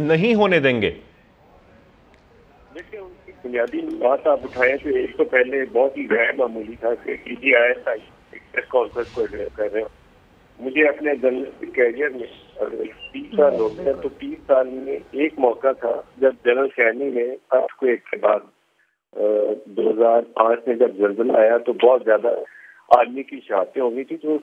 नहीं होने देंगे? देखिए, उनकी बुनियादी बात आप उठाएं तो एक तो पहले बहुत ही गैर मामूली था कि DGISI प्रेस कॉन्फ्रेंस को एड्रेस कर रहे हो। मुझे अपने जर्नलिस्टिक कैरियर में 30 साल हो गए, तो 30 साल में एक मौका था जब जनरल सैनी ने अर्थक्वेक के बाद 2005 में जब जल्जला आया तो बहुत ज्यादा आदमी की शहादतें हो गई थी। तो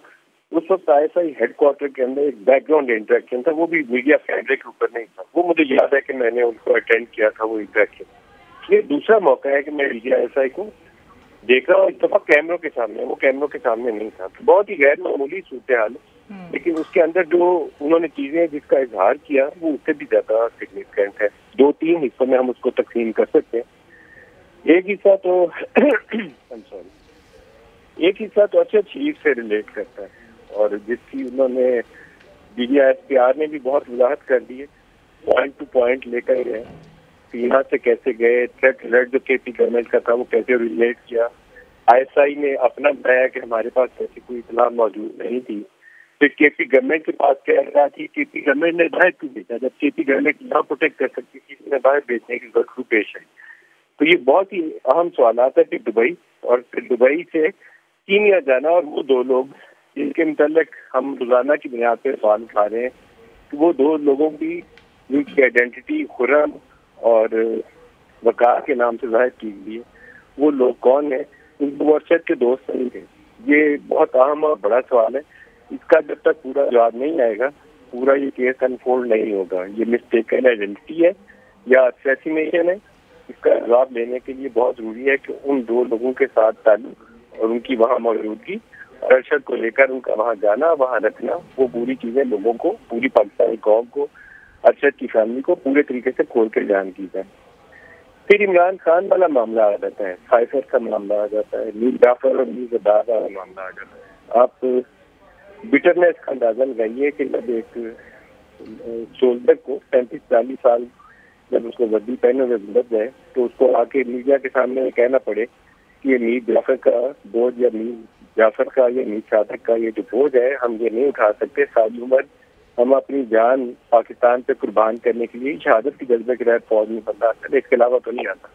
उस वक्त ISI हेडक्वार्टर के अंदर एक बैकग्राउंड इंटरेक्शन था, वो भी मीडिया कैमरे के ऊपर नहीं था। वो मुझे याद है कि मैंने उनको अटेंड किया था वो इंटरेक्शन। ये दूसरा मौका है कि मैं DGISI को देख रहा हूँ, इस दफा कैमरों के सामने, वो कैमरों के सामने नहीं था। तो बहुत ही गैर मामूली सूरत हाल है, लेकिन उसके अंदर जो उन्होंने चीजें जिसका इजहार किया वो उससे भी ज्यादा सिग्निफिकेंट है। 2-3 हिस्सों में हम उसको तकसीम कर सकते हैं। एक हिस्सा तो एक हिस्सा तो अच्छा चीज से रिलेट करता है और जिसकी उन्होंने DGISPR ने भी बहुत वजाहत कर दी है, पॉइंट टू पॉइंट लेकर गए, यहाँ से कैसे गए, थ्रेट अलर्ट जो KP गवर्नमेंट का था वो कैसे रिलेट किया। ISI ने अपना बताया कि हमारे पास ऐसी कोई इतला मौजूद नहीं थी। फिर KP गवर्नमेंट के पास कह रहा थी, KP गवर्नमेंट ने बाहर क्यों भेजा जब KP गवर्नमेंट यहाँ प्रोटेक्ट कर सकती थी, इसने बाहर भेजने की जरूरत पेश है। तो ये बहुत ही अहम सवाल आता है कि दुबई और फिर दुबई से कीनिया जाना, और वो दो लोग जिनके मुतालिक हम रोजाना की बुनियाद पर सवाल उठा रहे हैं कि वो दो लोगों की जिनकी आइडेंटिटी खुर्रम और वकार के नाम से जाहिर की गई है, वो लोग कौन है? उनको व्हाट्सएप के दोस्त नहीं थे। ये बहुत अहम और बड़ा सवाल है। इसका जब तक पूरा जवाब नहीं आएगा, पूरा ये केस अनफोल्ड नहीं होगा। ये मिस्टेकन आइडेंटिटी है या असैसिनेशन है, इसका जवाब लेने के लिए बहुत जरूरी है कि उन दो लोगों के साथ ताल्लुक और उनकी वहाँ मौजूदगी और अरशद को लेकर उनका वहाँ जाना, वहाँ रखना, वो पूरी चीजें लोगों को, पूरी पाकिस्तानी कौम को, अरशद की फैमिली को पूरे तरीके से खोल कर जान की जाए। फिर इमरान खान वाला मामला आ जाता है, साइफर का मामला आ जाता है, मीर जाफर और मीर जदार वाला मामला आ जाता है। आप बिटरनेस का अंदाजा लगाइए कि जब एक सोल्जर को 35-40 साल जब उसको वर्दी पहने हुए गुजर जाए तो उसको आके मीडिया के सामने कहना पड़े कि ये मीर जाफर का बोझ या मीर जाफर का या मीर सादक का ये जो बोझ है हम ये नहीं उठा सकते, सारी उम्र हम अपनी जान पाकिस्तान पे कुर्बान करने के लिए शहादत की जज्बे के तहत फौज में बंदा आता है, इसके अलावा तो नहीं आता।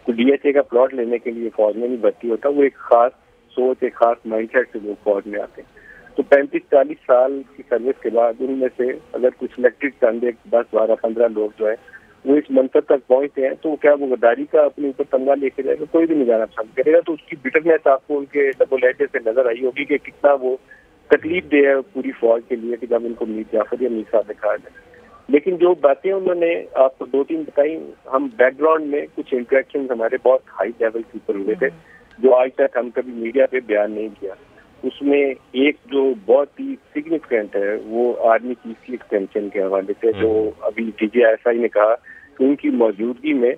तो DHA का प्लॉट लेने के लिए फौज में नहीं भर्ती होता, वो एक खास सोच, एक खास माइंडसेट से लोग फौज में आते हैं। तो 35-40 साल की सर्विस के बाद उनमें से अगर कुछ सिलेक्टेड कैंडिडेट 10-12-15 लोग जो है वो इस मंसब तक पहुंचते हैं, तो क्या वो गद्दारी का अपने ऊपर तंगा लेके जाएगा? कोई भी नहीं जाना पसंद करेगा। तो उसकी बिटरनेस आपको उनके डबल लहजे से नजर आई होगी कि कितना वो तकलीफ दे है पूरी फौज के लिए कि जब उनको मीर जाफर या मीर सादक कहा जाए। लेकिन जो बातें उन्होंने आपको 2-3 बताई, हम बैकग्राउंड में कुछ इंटरेक्शन हमारे बहुत हाई लेवल के ऊपर हुए थे जो आज तक हम कभी मीडिया पे बयान नहीं किया। उसमें एक जो बहुत ही सिग्निफिकेंट है वो आर्मी चीफ की एक्सटेंशन के हवाले से, जो अभी DGISI ने कहा कि उनकी मौजूदगी में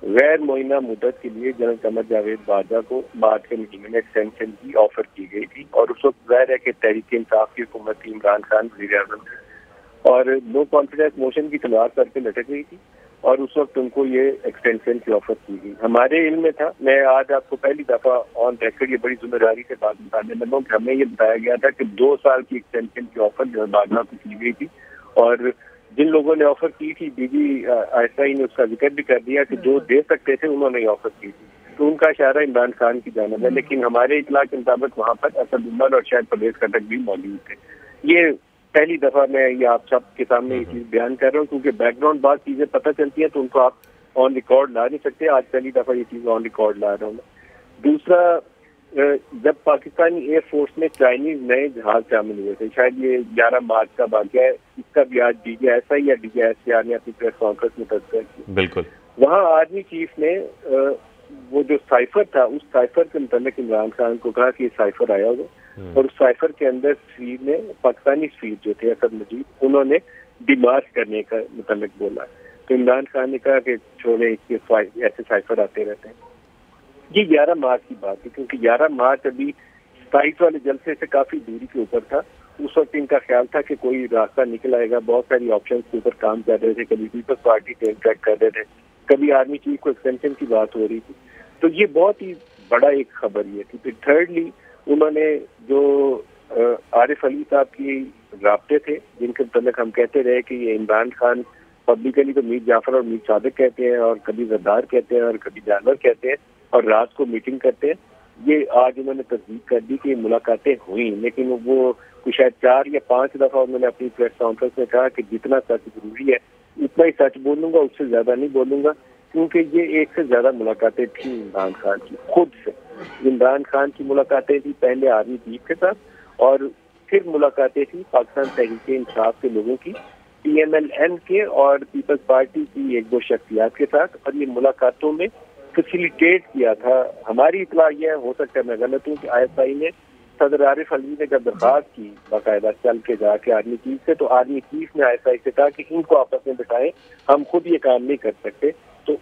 गैर मुइना मुद्दत के लिए जनरल कमर जावेद बाजवा को मार्च के महीने में एक्सटेंशन की ऑफर की गई थी। और उस वक्त जाहिर है कि तहरीक इंसाफ की हुकूमत थी, इमरान खान वज़ीर आज़म थे और नो कॉन्फिडेंस मोशन की तलवार सर पे लटक गई थी और उस वक्त उनको ये एक्सटेंशन की ऑफर की गई। हमारे इल्म में था, मैं आज आपको पहली दफा ऑन रिकॉर्ड ये बड़ी जिम्मेदारी से बात बताने लगा कि हमें ये बताया गया था कि 2 साल की एक्सटेंशन की ऑफर बाजवा को की गई थी और जिन लोगों ने ऑफर की थी DGISI ने उसका जिक्र भी कर दिया कि जो दे सकते थे उन्होंने ऑफर की थी। तो उनका इशारा इमरान खान की जानिब है, लेकिन हमारे इतला के मुताबिक वहाँ पर असद उमर और शायद परवेज खटक भी मौजूद थे। ये पहली दफा मैं ये आप सब के सामने ये चीज बयान कर रहा हूँ क्योंकि बैकग्राउंड बाद चीजें पता चलती है तो उनको आप ऑन रिकॉर्ड ला नहीं सकते। आज पहली दफा ये चीज ऑन रिकॉर्ड ला रहा हूँ। दूसरा, जब पाकिस्तानी एयरफोर्स में चाइनीज नए जहाज शामिल हुए थे, शायद ये 11 मार्च का वाक़या है, इसका भी आज DGISI या DGISPR ने अपनी प्रेस कॉन्फ्रेंस में तस्करा किया। बिल्कुल। वहाँ आर्मी चीफ ने वो जो साइफर था उस साइफर के मुताबिक इमरान खान को कहा कि साइफर आया होगा और उस साइफर के अंदर सफीर ने, पाकिस्तानी सफीर जो थे असद मजीद, उन्होंने डिमार्च करने का मुताबिक बोला। तो इमरान खान ने कहा कि छोड़े, ऐसे साइफर आते रहते हैं। ये 11 मार्च की बात है क्योंकि 11 मार्च अभी 27 वाले जलसे से काफी दूरी के ऊपर था। उस वक्त इनका ख्याल था कि कोई रास्ता निकल आएगा, बहुत सारी ऑप्शन के ऊपर काम कर रहे थे, कभी पीपल्स पार्टी से इंटरेक्ट कर रहे थे, कभी आर्मी चीफ को एक्सटेंशन की बात हो रही थी। तो ये बहुत ही बड़ा एक खबर ये थी। फिर थर्डली उन्होंने जो आरिफ अली साहब की राब्ते थे जिनके मतलब हम कहते रहे कि ये इमरान खान पब्लिकली तो मीर जाफर और मीर सादिक कहते हैं, और कभी गद्दार कहते हैं, और कभी जानवर कहते हैं, और रात को मीटिंग करते हैं। ये आज उन्होंने तस्दीक कर दी कि मुलाकातें हुई, लेकिन वो कुछ शायद 4 या 5 दफा उन्होंने अपनी प्रेस कॉन्फ्रेंस में कहा कि जितना सच जरूरी है उतना ही सच बोलूंगा, उससे ज्यादा नहीं बोलूंगा, क्योंकि ये एक से ज्यादा मुलाकातें थी इमरान खान की खुद से। इमरान खान की मुलाकातें थी पहले आर्मी चीफ के साथ, और फिर मुलाकातें थी पाकिस्तान तहरीक इंसाफ के लोगों की, PMLN के और पीपल्स पार्टी की 1-2 शख्सियात के साथ, और ये मुलाकातों में फैसिलिटेट किया था। हमारी इतला यह हो सकता है मैं गलत हूँ कि ISI ने सदर आरिफ अलवी ने जब दरखास्त की बाकायदा चल के जाके आर्मी चीफ से, तो आर्मी चीफ ने ISI से कहा कि इनको आपस में बिठाएं, हम खुद ये काम नहीं कर सकते। तो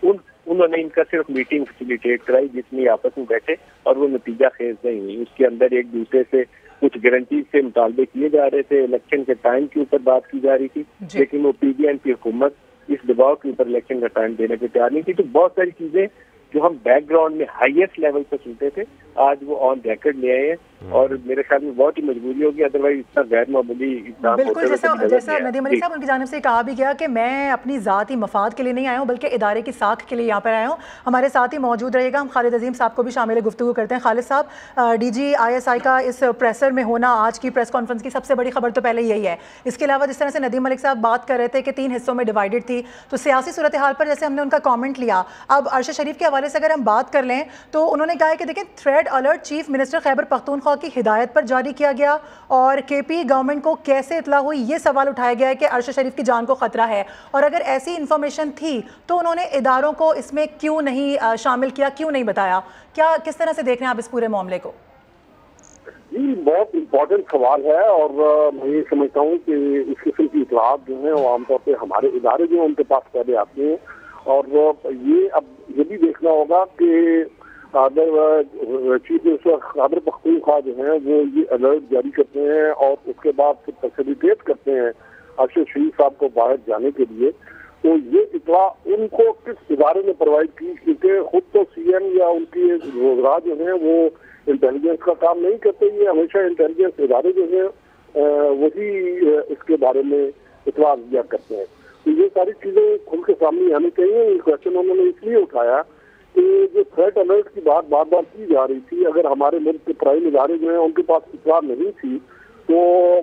उन्होंने इनका सिर्फ मीटिंग फैसिलिटेट कराई जिसमें आपस में बैठे, और वो नतीजा खेज नहीं हुई। उसके अंदर एक दूसरे से कुछ गारंटी से मुतालबे किए जा रहे थे, इलेक्शन के टाइम के ऊपर बात की जा रही थी, लेकिन वो PDM की हुकूमत इस दबाव के ऊपर इलेक्शन का टाइम देने को तैयार नहीं थी। तो बहुत सारी चीजें जो हम बैकग्राउंड में हाईएस्ट लेवल पर सुनते थे, आज वो ऑन रिकॉर्ड ले आए हैं, और मेरे ख्याल में बहुत ही मजबूरी होगी, अदरवाइज इतना गैर मामूली इल्जाम बिल्कुल। जैसा नदीम मलिक साहब उनकी जानिब से कहा भी गया कि मैं अपनी ज़ाती मफाद के लिए नहीं आया हूँ, बल्कि इदारे की साख के लिए यहाँ पर आया हूँ। हमारे साथ ही मौजूद रहेगा, हम खालिद अजीम साहब को भी शामिल गुफ्तगू करते हैं। खालिद साहब, DG ISI का इस प्रेसर में होना, आज की प्रेस कॉन्फ्रेंस की सबसे बड़ी खबर तो पहले यही है। इसके अलावा जिस तरह से नदीम मलिक साहब बात कर रहे थे कि 3 हिस्सों में डिवाइडेड थी, तो सियासी सूरत हाल पर जैसे हमने उनका कॉमेंट लिया, अब अरशद शरीफ के हवाले से अगर हम बात कर लें तो उन्होंने कहा है कि देखें, thread alert chief minister Khyber Pakhtunkhwa की हिदायत पर जारी किया गया, और KP गवर्नमेंट को कैसे इतला हुई, ये सवाल उठाया गया है कि अरशद शरीफ की जान को खतरा है, और अगर ऐसी इंफॉर्मेशन थी तो उन्होंने इदारों को इसमें क्यों नहीं शामिल किया, क्यों नहीं बताया? क्या किस तरह से देख रहे हैं आप इस पूरे मामले को? जी, बहुत इम्पोर्टेंट सवाल है, और मैं ये समझता हूँ कि इस किस्म की इतलात जो है वो आमतौर पर हमारे इदारे जो है उनके पास पहले आते हैं, और ये अब ये भी देखना होगा कि अगर चीफ मिनिस्टर खैबर पख्तूनख्वा जो है वो ये अलर्ट जारी करते हैं और उसके बाद फिर फैसिलिटेट करते हैं अरशद शरीफ साहब को बाहर जाने के लिए, तो ये इतला उनको किस इदारे ने प्रोवाइड की? क्योंकि खुद तो CM या उनकी रोजगार जो है वो इंटेलिजेंस का काम नहीं करते, ये हमेशा इंटेलिजेंस इदारे जो है वही इसके बारे में इतला दिया करते हैं। तो ये सारी चीजें खुल के सामने आनी चाहिए। ये क्वेश्चन उन्होंने इसलिए उठाया कि जो थ्रेट अलर्ट की बात बार बार की जा रही थी, अगर हमारे मुल्क के प्राइम इदारे जो है उनके पास इतला नहीं थी, तो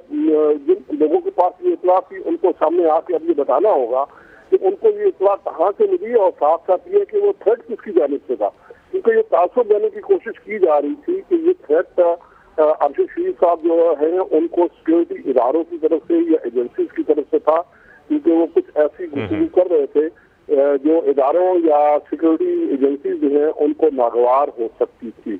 जिन लोगों के पास ये इतला थी उनको सामने आके अब ये बताना होगा कि उनको ये इतला कहाँ से मिली, और साथ साथ ये कि वो थ्रेट किसकी जानिब से था। क्योंकि ये तासुब देने की कोशिश की जा रही थी कि ये थ्रेट अरशद शरीफ साहब जो है उनको सिक्योरिटी इदारों की तरफ से या एजेंसीज की तरफ से था, क्योंकि वो कुछ ऐसी गुफ्तगू कर रहे थे जो इदारों या सिक्योरिटी एजेंसी जो है उनको नागवार हो सकती थी।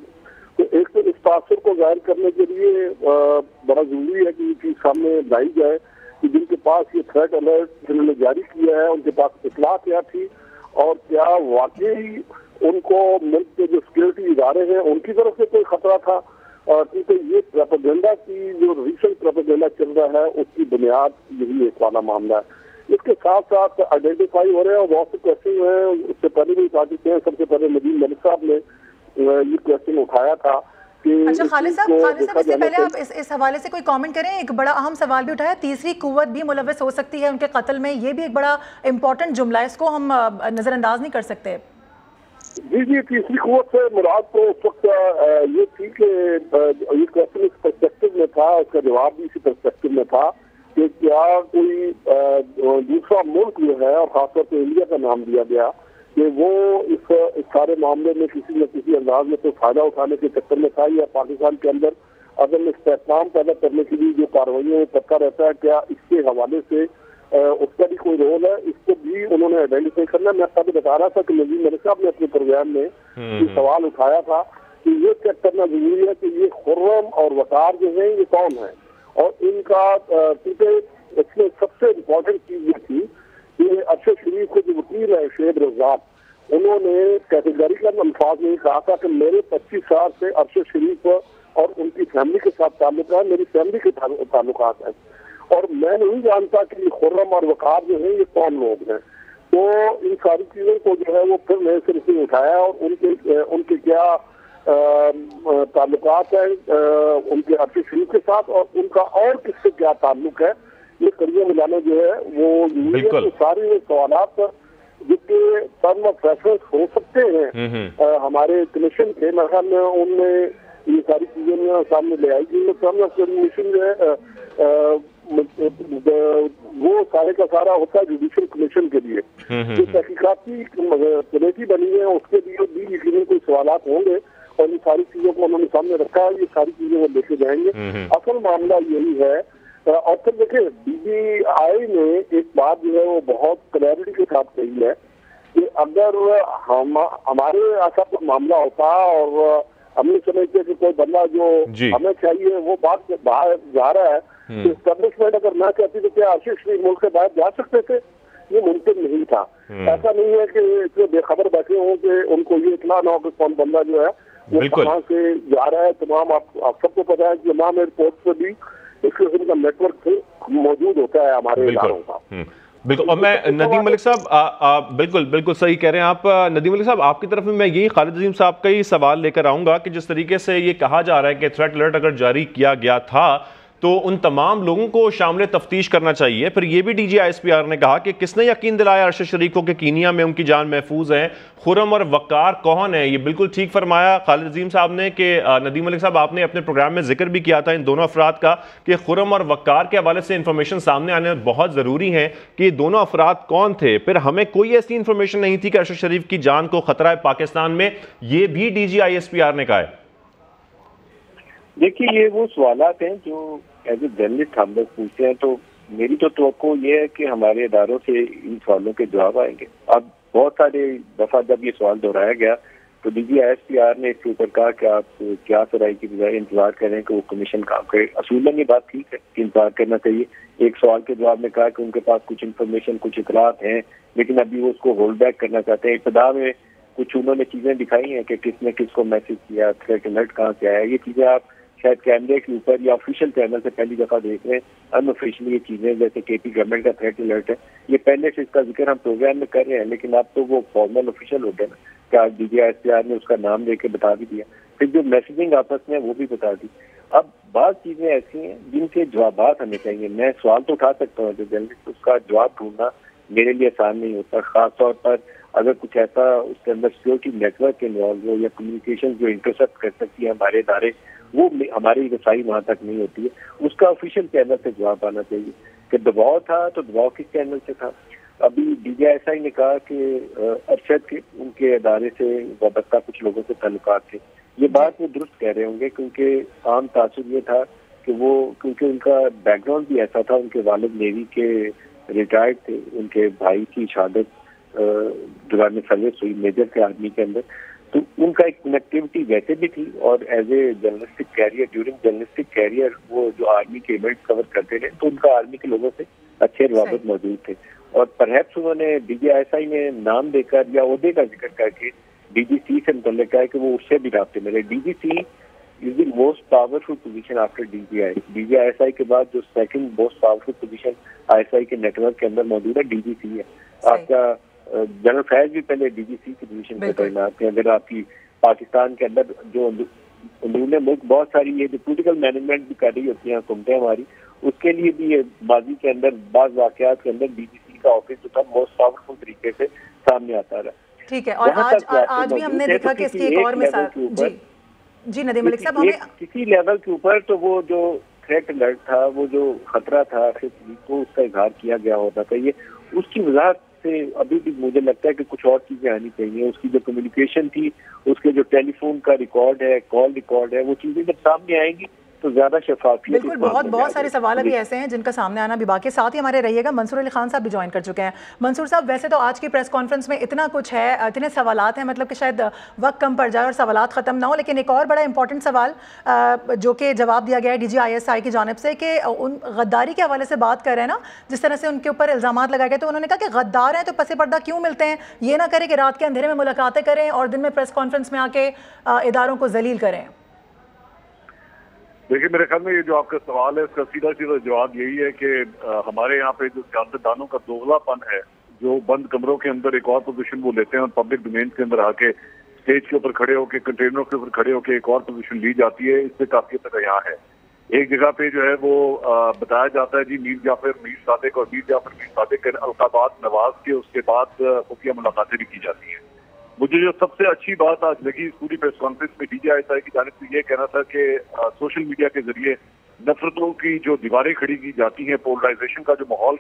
तो एक तो इस तासुर को जाहिर करने के लिए बड़ा जरूरी है कि ये चीज सामने लाई जाए कि जिनके पास ये थ्रेट अलर्ट जिन्होंने जारी किया है उनके पास इतला क्या थी, और क्या वाकई उनको मुल्क के जो सिक्योरिटी इदारे हैं उनकी तरफ से कोई खतरा था। क्योंकि ये प्रोपेगेंडा की जो रिसेंट प्रोपेगेंडा चल रहा है उसकी बुनियाद यही एक वाला मामला है। इसके साथ साथ आइडेंटिफाई हो रहे हैं और बहुत से क्वेश्चन हैं, उससे पहले भी बता चुके हैं। सबसे पहले नदीम मलिक साहब ने ये क्वेश्चन उठाया था कि अच्छा खालिद साहब इससे पहले आप इस हवाले से कोई कमेंट करें। एक बड़ा अहम सवाल भी उठाया, तीसरी कुव्वत भी मुलव्वस हो सकती है उनके कत्ल में, ये भी एक बड़ा इंपॉर्टेंट जुमला है, इसको हम नजरअंदाज नहीं कर सकते। जी, तीसरी कुव्वत से मुराद तो उस वक्त ये थी कि ये क्वेश्चन इस पर्सपेक्टिव में था, उसका जवाब भी इसी पर्सपेक्टिव में था कि क्या कोई दूसरा मुल्क जो है, और खासतौर पर इंडिया का नाम दिया गया, कि वो इस सारे मामले में किसी न किसी अंदाज में तो फायदा उठाने के चक्कर में था, या पाकिस्तान के अंदर अदम इस्तेहकाम पैदा करने के लिए जो कार्रवाइयों में पक्का रहता है, क्या इसके हवाले से उसका भी कोई रोल है? इसको भी उन्होंने आइडेंटिफाई करना। मैं तब बता रहा था कि नजीम मलिक साहब ने अपने प्रोग्राम में ये सवाल उठाया था कि ये चेक करना जरूरी है कि ये खुर्रम और वकार जो है ये कौन है, और इनका क्योंकि इसमें सबसे इम्पोर्टेंट चीज ये थी कि अरशद शरीफ के जो वकील है शेब रज़ाक, उन्होंने कैटेगरिकल अल्फाज में कहा था कि मेरे 25 साल से अरशद शरीफ और उनकी फैमिली के साथ ताल्लुक है, मेरी फैमिली के ताल्लुकात हैं, और मैं नहीं जानता कि खुर्रम और वकार जो है ये कौन लोग हैं। तो इन सारी चीजों को जो है वो फिर नए सिरे से उठाया, और उनके क्या ताल्लुकात है उनके अरशद शरीफ के साथ, और उनका और किससे क्या ताल्लुक है, ये कड़ियां मिलाना जो है वो जरूरी है। तो सारे सवाल जिसके टर्म ऑफ रेफरेंस हो सकते हैं हमारे कमीशन के, मेरे ख्याल में उनमें ये सारी चीजें सामने ले आएगी। तो टर्म ऑफ कमीशन जो है वो सारे का सारा होता है जुडिशियल कमीशन के लिए। जो तहकीकाती कमेटी बनी है उसके लिए भी यकीनन कोई सवालात होंगे और ये सारी चीजों को उन्होंने सामने रखा है, ये सारी चीजें वो लेके जाएंगे। असल मामला यही है। और फिर देखिए DGI ने एक बात जो है वो बहुत क्लैरिटी के साथ कही है कि अगर हमारे ऐसा कोई मामला होता और हमने समझते कि कोई बंदा जो हमें चाहिए वो बात बाहर जा रहा है, तो एस्टेब्लिशमेंट अगर ना कहती तो क्या आशीष शरीफ मुल्क से बाहर जा सकते थे? ये मुमकिन नहीं था। ऐसा नहीं है कि इतने बेखबर बैठे हों कि उनको ये इतना ना हो कि कौन बंदा जो है वो कहाँ से जा रहा है। तमाम आप सबको पता है कि तमाम एयरपोर्ट पर भी इस किस्म का नेटवर्क मौजूद होता है हमारे इदारों का। बिल्कुल। और मैं नदीम मलिक साहब बिल्कुल सही कह रहे हैं आप। नदीम मलिक साहब, आपकी तरफ में मैं यही खालिद अजीम साहब का ही सवाल लेकर आऊंगा कि जिस तरीके से ये कहा जा रहा है कि थ्रेट अलर्ट अगर जारी किया गया था तो उन तमाम लोगों को शामिल तफ्तीश करना चाहिए। फिर ये भी DG ISPR ने कहा कि किसने यकीन दिलाया अरशद शरीफ को कि कीनिया में उनकी जान महफूज है? खुरम और वक़ार कौन है? ये बिल्कुल ठीक फरमाया खालिद अजीम साहब ने कि नदीम मलिक साहब आपने अपने प्रोग्राम में जिक्र भी किया था इन दोनों अफराद का कि खुरम और वक़ार के हवाले से इंफॉर्मेशन सामने आने बहुत ज़रूरी है कि ये दोनों अफराद कौन थे। फिर हमें कोई ऐसी इंफॉर्मेशन नहीं थी कि अरशद शरीफ की जान को खतरा है पाकिस्तान में, ये भी DG ISPR ने कहा है। देखिए, ये वो सवालात हैं जो एज ए जर्नलिस्ट हम लोग पूछते हैं, तो मेरी तो तवक्को ये है कि हमारे इदारों से इन सवालों के जवाब आएंगे। अब बहुत सारे दफा जब ये सवाल दोहराया गया तो DG ISPR ने इसके ऊपर कहा कि आप क्या सराय की बजाय इंतजार करें कि वो कमीशन काम करे। असूलन ये बात ठीक है कि इंतजार करना चाहिए। एक सवाल के जवाब में कहा कि उनके पास कुछ इन्फॉर्मेशन, कुछ इतलात हैं, लेकिन अभी वो उसको होल्ड बैक करना चाहते हैं। इब्तिदा में कुछ उन्होंने चीजें दिखाई हैं कि किसने किसको मैसेज किया, थ्रेट अलर्ट कहाँ से आया। ये चीजें आप शायद कैमरे के ऊपर या ऑफिशियल चैनल से पहली दफा देख रहे हैं। अनऑफिशियली ये चीजें जैसे KP गवर्नमेंट का थ्रेट अलर्ट है, ये पहले से इसका जिक्र हम प्रोग्राम में कर रहे हैं, लेकिन अब तो वो फॉर्मल ऑफिशियल हो गया ना कि आज DG ISPR ने उसका नाम लेके बता भी दिया, फिर जो मैसेजिंग आपस में वो भी बता दी। अब बात चीजें ऐसी हैं जिनके जवाब हमें चाहिए। मैं सवाल तो उठा सकता हूँ जर्नलिस्ट, उसका जवाब ढूंढना मेरे लिए आसान नहीं होता, खासतौर पर अगर कुछ ऐसा उसके अंदर सिक्योरिटी नेटवर्क इन्वॉल्व हो या कम्युनिकेशन जो इंटरसेप्ट कर सकती है हमारे इदारे, वो हमारी रसाई वहां तक नहीं होती है। उसका ऑफिशियल चैनल से जवाब आना चाहिए कि दबाव था तो दबाव किस चैनल से था। अभी DGI ने कहा कि अरशद के उनके इदारे से वाबस्ता कुछ लोगों से ताल्लुकात थे। ये बात वो दुरुस्त कह रहे होंगे, क्योंकि आम तासुर ये था कि वो, क्योंकि उनका बैकग्राउंड भी ऐसा था, उनके वालिद नेवी के रिटायर्ड थे, उनके भाई की शहादत दौरान सर्विस हुई मेजर के आर्मी के अंदर, तो उनका एक कनेक्टिविटी वैसे भी थी। और as a journalistic career, during journalistic career वो जो आर्मी के इवेंट्स कवर करते रहे, तो उनका आर्मी के लोगों से अच्छे रवाबत मौजूद थे। और परहैप्स उन्होंने DGI ने नाम देकर या ओहदे का जिक्र करके DGC से मुतल्लिक कहा कि वो उससे भी राब्ते मिले। DGC is the most powerful position after DGI। DGI के बाद जो second most powerful position ISI के नेटवर्क के अंदर मौजूद है DGC है। आपका जनरल फैज भी पहले DGC की पोजीशन पे तैनात थे। अगर आपकी पाकिस्तान के अंदर जो अंदरूनी मुल्क बहुत सारी ये जो पोलिटिकल मैनेजमेंट भी कर रही होती है हुकूमतें हमारी, उसके लिए भी ये माजी के अंदर बाज़ वाक़यात के अंदर DGC का ऑफिस जो था मोस्ट पावरफुल तरीके से सामने आता रहा। ठीक है। और आज भी हमने देखा कि इसकी एक और मिसाल जी नदीम मलिक साहब, हमें किसी लेवल के ऊपर तो वो जो थ्रेट अलर्ट था, वो जो खतरा था को उसका इजहार किया गया होता था, ये उसकी वजाहत से अभी भी मुझे लगता है कि कुछ और चीजें आनी चाहिए। उसकी जो कम्युनिकेशन थी, उसके जो टेलीफोन का रिकॉर्ड है, कॉल रिकॉर्ड है, वो चीजें जब सामने आएंगी तो ज्यादा शफाफियत। बिल्कुल, बहुत सारे सवाल अभी ऐसे हैं जिनका सामने आना भी बाकी। साथ ही हमारे रहिएगा, मंसूर अली खान साहब भी ज्वाइन कर चुके हैं। मंसूर साहब, वैसे तो आज की प्रेस कॉन्फ्रेंस में इतना कुछ है, इतने सवालात हैं, मतलब कि शायद वक्त कम पड़ जाए और सवालात ख़त्म ना हो, लेकिन एक और बड़ा इंपॉर्टेंट सवाल जो कि जवाब दिया गया है DG ISI की जानिब से कि उन गद्दारी के हवाले से बात कर रहे हैं ना, जिस तरह से उनके ऊपर इल्ज़ाम लगाए गए, तो उन्होंने कहा कि गद्दार हैं तो पसे पर्दा क्यों मिलते हैं, ये ना करें कि रात के अंधेरे में मुलाकातें करें और दिन में प्रेस कॉन्फ्रेंस में आके इदारों को जलील करें। देखिए, मेरे ख्याल में ये जो आपका सवाल है इसका सीधा सीधा जवाब यही है कि हमारे यहाँ पे जो सियासतदानों का दोगलापन है, जो बंद कमरों के अंदर एक और पोजीशन वो लेते हैं और पब्लिक डोमेन के अंदर आके स्टेज के ऊपर खड़े होकर, कंटेनरों के ऊपर खड़े होकर एक और पोजीशन ली जाती है, इससे काफी तक यहाँ है। एक जगह पे जो है वो बताया जाता है जी मीर जाफर मीर सादिक और मीर जाफर मीर सादिक के अलकाबात नवाज के उसके बाद खुफिया मुलाकातें भी की जाती हैं। मुझे जो सबसे अच्छी बात आज लगी इस पूरी प्रेस कॉन्फ्रेंस में DGISI की जानिब से ये कहना था कि सोशल मीडिया के जरिए नफरतों की जो दीवारें खड़ी की जाती हैं, पोलराइजेशन का जो माहौल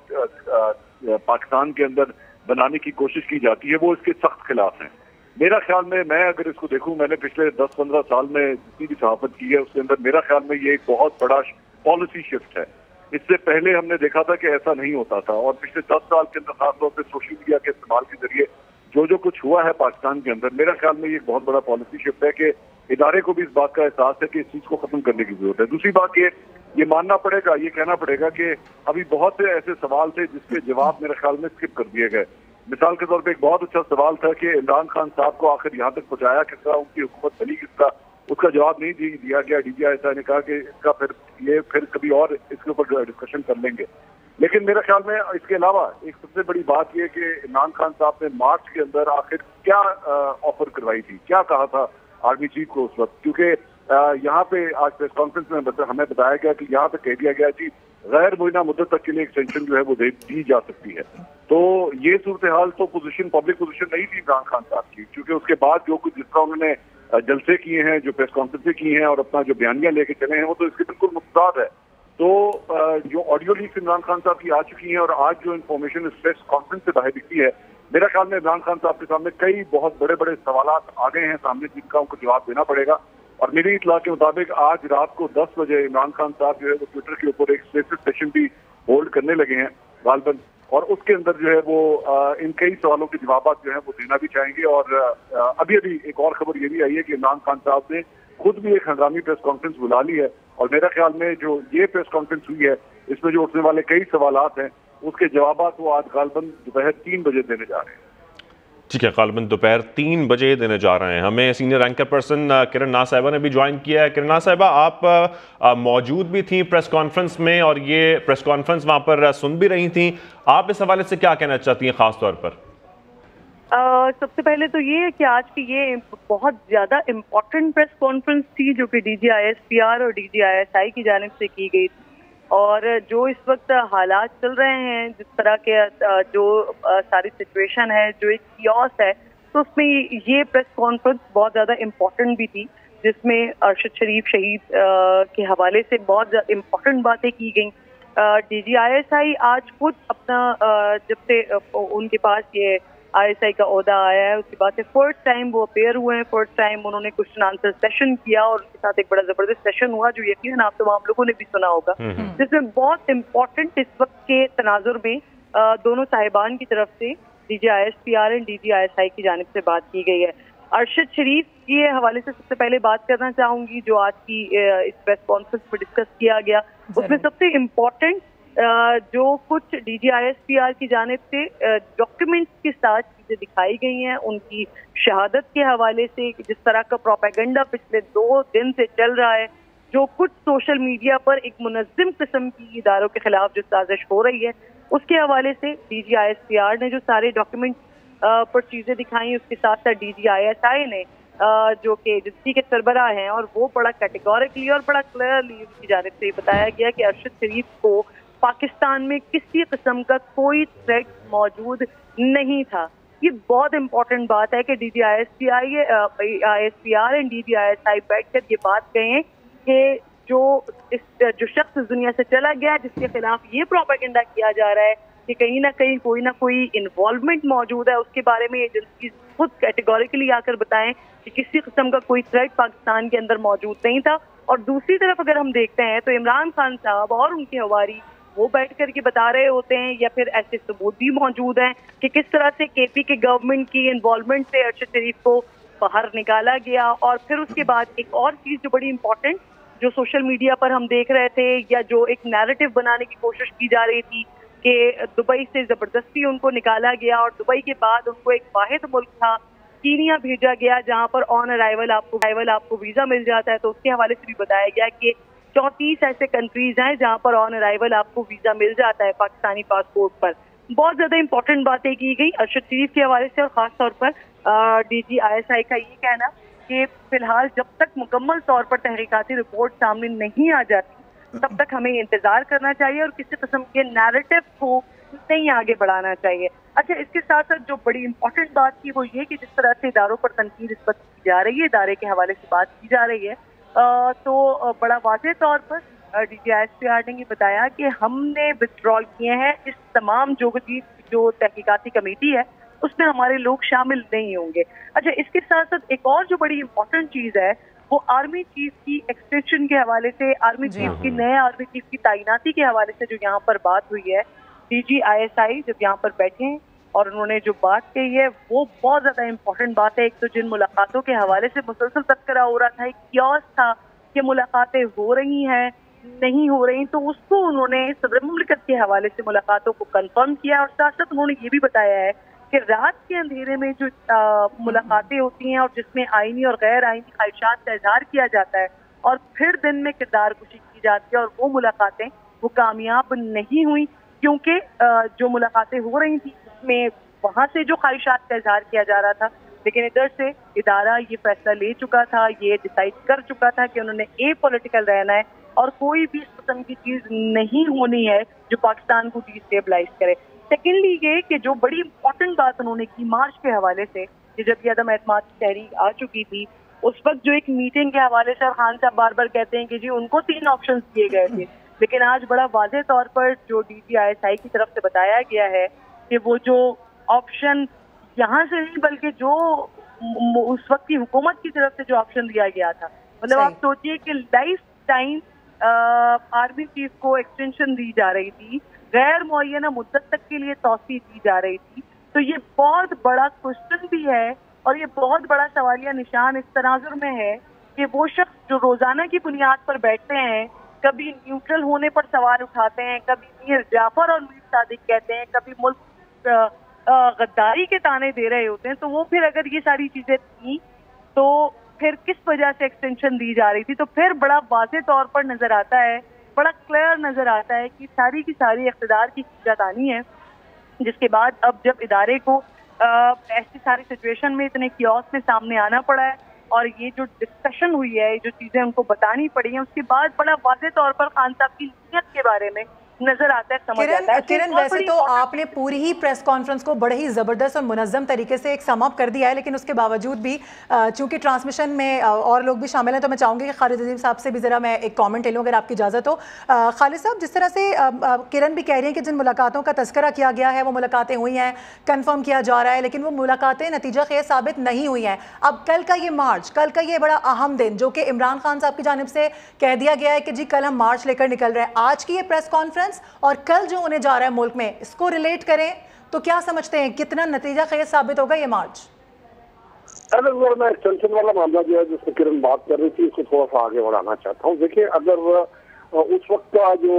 पाकिस्तान के अंदर बनाने की कोशिश की जाती है, वो इसके सख्त खिलाफ है। मेरा ख्याल में मैं अगर इसको देखूं, मैंने पिछले 10-15 साल में जितनी भी सहाफत की है उसके अंदर मेरा ख्याल में ये एक बहुत बड़ा पॉलिसी शिफ्ट है। इससे पहले हमने देखा था कि ऐसा नहीं होता था, और पिछले 10 साल के अंदर खासतौर पर सोशल मीडिया के इस्तेमाल के जरिए जो कुछ हुआ है पाकिस्तान के अंदर, मेरा ख्याल में ये एक बहुत बड़ा पॉलिसी शिफ्ट है कि इदारे को भी इस बात का एहसास है कि इस चीज को खत्म करने की जरूरत है। दूसरी बात ये मानना पड़ेगा, ये कहना पड़ेगा कि अभी बहुत से ऐसे सवाल थे जिसके जवाब मेरे ख्याल में स्किप कर दिए गए। मिसाल के तौर पे एक बहुत अच्छा सवाल था कि इमरान खान साहब को आखिर यहाँ तक पहुंचाया किस तरह, उनकी हुकूमत बनी किस तरह, उसका जवाब नहीं दिया गया। DGISI ने कहा कि इसका फिर कभी और इसके ऊपर डिस्कशन कर लेंगे। लेकिन मेरे ख्याल में इसके अलावा एक सबसे बड़ी बात यह कि इमरान खान साहब ने मार्च के अंदर आखिर क्या ऑफर करवाई थी, क्या कहा था आर्मी चीफ को उस वक्त, क्योंकि यहाँ पे आज प्रेस कॉन्फ्रेंस में हमें बताया गया कि यहाँ पे कह दिया गया कि गैर मुइना मुद्दत तक के लिए एक्सटेंशन जो है वो दी जा सकती है। तो ये सूरत हाल तो पब्लिक पोजीशन नहीं थी इमरान खान साहब की, क्योंकि उसके बाद जो कुछ जिस तरह उन्होंने जलसे किए हैं, जो प्रेस कॉन्फ्रेंस की हैं और अपना जो बयानियां लेके चले हैं, वो तो इसके बिल्कुल मुताद है। तो जो ऑडियो लीक इमरान खान साहब की आ चुकी हैं और आज जो इन्फॉर्मेशन इस प्रेस कॉन्फ्रेंस से बाहर दिखती है, मेरा ख्याल में इमरान खान साहब के सामने कई बहुत बड़े बड़े सवाल आ गए हैं सामने, जिनका उनको जवाब देना पड़ेगा। और मेरी इतला के मुताबिक आज रात को 10 बजे इमरान खान साहब जो है वो ट्विटर के ऊपर एक स्पेशल सेशन भी होल्ड करने लगे हैं गालबन, और उसके अंदर जो है वो इन कई सवालों के जवाब जो है वो देना भी चाहेंगे। और अभी एक और खबर ये भी आई है कि इमरान खान साहब ने खुद भी एक हंगामी प्रेस कॉन्फ्रेंस बुला ली है, और मेरा ख्याल में जो ये प्रेस कॉन्फ्रेंस हुई है इसमें जो उठने वाले कई सवालात हैं उसके जवाब वो आज गालबन दोपहर 3 बजे देने जा रहे हैं। ठीक है, गालबन दोपहर 3 बजे देने जा रहे हैं। हमें सीनियर एंकर पर्सन किरण नाज साहिबा ने भी ज्वाइन किया है। किरण नाज साहिबा, आप मौजूद भी थी प्रेस कॉन्फ्रेंस में और ये प्रेस कॉन्फ्रेंस वहां पर सुन भी रही थी, आप इस हवाले से क्या कहना चाहती हैं खास तौर पर? सबसे पहले तो ये है कि आज की ये बहुत ज्यादा इम्पोर्टेंट प्रेस कॉन्फ्रेंस थी जो कि DGISPR और DGISI की जानिब से की गई थी, और जो इस वक्त हालात चल रहे हैं, जिस तरह के जो सारी सिचुएशन है, जो एक कियोस है, तो उसमें ये प्रेस कॉन्फ्रेंस बहुत ज़्यादा इम्पोर्टेंट भी थी, जिसमें अरशद शरीफ शहीद के हवाले से बहुत इम्पोर्टेंट बातें की गई। DGISI आज खुद अपना जब से उनके पास ये ISI का ओहदा आया है उसके बाद से फर्स्ट टाइम वो अपेयर हुए हैं, फर्स्ट टाइम उन्होंने क्वेश्चन आंसर सेशन किया, और उनके साथ एक बड़ा जबरदस्त सेशन हुआ जो यकीनन आप तमाम लोगों ने भी सुना होगा, जिसमें बहुत इम्पोर्टेंट इस वक्त के तनाजुर में दोनों साहिबान की तरफ से DGISPR एंड DGISI की जानिब से बात की गई है। अरशद शरीफ के हवाले से सबसे पहले बात करना चाहूंगी, जो आज की इस प्रेस कॉन्फ्रेंस में डिस्कस किया गया, उसमें सबसे इम्पोर्टेंट जो कुछ DGISPR की जानिब से डॉक्यूमेंट्स के साथ चीजें दिखाई गई हैं, उनकी शहादत के हवाले से, जिस तरह का प्रोपेगेंडा पिछले 2 दिन से चल रहा है, जो कुछ सोशल मीडिया पर एक मुनज़्ज़म किस्म की इदारों के खिलाफ जो साजिश हो रही है, उसके हवाले से DGISPR ने जो सारे डॉक्यूमेंट पर चीजें दिखाई, उसके साथ साथ DGISI ने जो कि एजेंसी के सरबराह हैं, और वो बड़ा कैटेगोरिकली और बड़ा क्लियरली उनकी जानिब से बताया गया कि अरशद शरीफ को पाकिस्तान में किसी किस्म का कोई थ्रेट मौजूद नहीं था। ये बहुत इंपॉर्टेंट बात है कि DGISPR एंड DGISI बैठकर ये बात कहें कि जो शख्स इस दुनिया से चला गया, जिसके खिलाफ ये प्रोपेगेंडा किया जा रहा है कि कहीं ना कहीं कोई ना कोई इन्वॉल्वमेंट मौजूद है, उसके बारे में एजेंसी खुद कैटेगोरिकली आकर बताएं कि किसी किस्म का कोई थ्रेट पाकिस्तान के अंदर मौजूद नहीं था। और दूसरी तरफ अगर हम देखते हैं तो इमरान खान साहब और उनके हवारी वो बैठ कर के बता रहे होते हैं, या फिर ऐसे सबूत भी मौजूद हैं कि किस तरह से KP के गवर्नमेंट की इन्वॉल्वमेंट से अरशद शरीफ को बाहर निकाला गया। और फिर उसके बाद एक और चीज़ जो बड़ी इंपॉर्टेंट, जो सोशल मीडिया पर हम देख रहे थे, या जो एक नैरेटिव बनाने की कोशिश की जा रही थी कि दुबई से ज़बरदस्ती उनको निकाला गया, और दुबई के बाद उनको एक वाहिद मुल्क था कीनिया भेजा गया जहाँ पर ऑन अराइवल आपको वीज़ा मिल जाता है। तो उसके हवाले से भी बताया गया कि 34 ऐसे कंट्रीज हैं जहाँ पर ऑन अराइवल आपको वीजा मिल जाता है पाकिस्तानी पासपोर्ट पर। बहुत ज्यादा इंपॉर्टेंट बातें की गई अरशद शरीफ के हवाले से, और खास तौर पर DGISI का ये कहना कि फिलहाल जब तक मुकम्मल तौर पर तहकीकाती रिपोर्ट सामने नहीं आ जाती, तब तक हमें इंतजार करना चाहिए और किसी किस्म के नैरेटिव को नहीं आगे बढ़ाना चाहिए। अच्छा, इसके साथ साथ जो बड़ी इंपॉर्टेंट बात थी वो ये कि जिस तरह से इदारों पर तनकीद इस वक्त की जा रही है, इदारे के हवाले से बात की जा रही है, तो बड़ा वाज़ेह तौर पर DGISPR ने ये बताया कि हमने विथड्रॉल किए हैं, इस तमाम जो तहकीकाती कमेटी है उसमें हमारे लोग शामिल नहीं होंगे। अच्छा, इसके साथ साथ एक और जो बड़ी इंपॉर्टेंट चीज है वो आर्मी चीफ की एक्सटेंशन के हवाले से, आर्मी चीफ की नए आर्मी चीफ की तैनाती के हवाले से जो यहाँ पर बात हुई है, DGISI जब यहाँ पर बैठे हैं और उन्होंने जो बात कही है वो बहुत ज्यादा इंपॉर्टेंट बात है। एक तो जिन मुलाकातों के हवाले से मुसलसल तस्करा हो रहा था, एक क्योस था कि मुलाकातें हो रही हैं नहीं हो रही, तो उसको उन्होंने सदर मुमलिकत के हवाले से मुलाकातों को कंफर्म किया और साथ साथ उन्होंने ये भी बताया है कि रात के अंधेरे में जो मुलाकातें होती हैं और जिसमें आईनी और गैर आईनी ख्वाहिशात का इजहार किया जाता है और फिर दिन में किरदार कुशी की जाती है और वो मुलाकातें वो कामयाब नहीं हुई, क्योंकि जो मुलाकातें हो रही थी उसमें वहाँ से जो ख्वाहिशात का इजहार किया जा रहा था, लेकिन इधर से इदारा ये फैसला ले चुका था, ये डिसाइड कर चुका था कि उन्होंने पॉलिटिकल रहना है और कोई भी इस किस्म की चीज नहीं होनी है जो पाकिस्तान को डिस्टेबलाइज करे। सेकेंडली ये कि जो बड़ी इंपॉर्टेंट बात उन्होंने की मार्च के हवाले से, कि जब ये अदम एतमाद की तहरीक आ चुकी थी उस वक्त जो एक मीटिंग के हवाले से खान साहब बार बार कहते हैं कि जी उनको 3 ऑप्शन दिए गए थे, लेकिन आज बड़ा वाज़ेह तौर पर जो DGISI की तरफ से बताया गया है कि वो जो ऑप्शन यहाँ से नहीं बल्कि जो उस वक्त की हुकूमत की तरफ से जो ऑप्शन दिया गया था, मतलब आप सोचिए कि लाइफ टाइम आर्मी चीफ को एक्सटेंशन दी जा रही थी, गैर मुअय्यना मुद्दत तक के लिए तौसीह दी जा रही थी, तो ये बहुत बड़ा क्वेश्चन भी है और ये बहुत बड़ा सवालिया निशान इस तनाजुर में है कि वो शख्स जो रोजाना की बुनियाद पर बैठते हैं, कभी न्यूट्रल होने पर सवाल उठाते हैं, कभी मीर जाफर और मीर सादिक कहते हैं, कभी मुल्क गद्दारी के ताने दे रहे होते हैं, तो वो फिर अगर ये सारी चीजें थी तो फिर किस वजह से एक्सटेंशन दी जा रही थी, तो फिर बड़ा वाज़ेह तौर पर नजर आता है, बड़ा क्लियर नजर आता है कि सारी की सारी इख्तिदार की कीमत है, जिसके बाद अब जब इदारे को ऐसी सारी सिचुएशन में इतने कियोस में सामने आना पड़ा है और ये जो डिस्कशन हुई है, जो चीजें उनको बतानी पड़ी हैं, उसके बाद बड़ा वाज़ेह तौर पर खान साहब की नीयत के बारे में नजर आता है, समझ आता है। किरण, वैसे तो आपने पूरी ही प्रेस कॉन्फ्रेंस को बड़े ही ज़बरदस्त और मुनज़्ज़म तरीके से एक सम अप कर दिया है, लेकिन उसके बावजूद भी चूंकि ट्रांसमिशन में और लोग भी शामिल हैं तो मैं चाहूँगी कि खालिद अजीम साहब से भी ज़रा मैं एक कमेंट ले लूँ अगर आपकी इजाज़त हो। खालिद साहब, जिस तरह से किरण भी कह रही हैं कि जिन मुलाकातों का तस्करा किया गया है वो मुलाकातें हुई हैं, कन्फर्म किया जा रहा है, लेकिन वो मुलाकातें नतीजा खेज साबित नहीं हुई हैं। अब कल का ये मार्च, कल का ये बड़ा अहम दिन जो कि इमरान खान साहब की जानिब से कह दिया गया है कि जी कल हम मार्च लेकर निकल रहे हैं, आज की ये प्रेस कॉन्फ्रेंस और कल जो होने जा रहा है मुल्क में, इसको रिलेट करें तो क्या समझते हैं कितना नतीजा खेज साबित होगा ये मार्च? अगर मैं एक्सटेंशन वाला मामला जो है जिसमें किरण बात कर रही थी उसको थोड़ा सा आगे बढ़ाना चाहता हूँ। देखिए, अगर उस वक्त का जो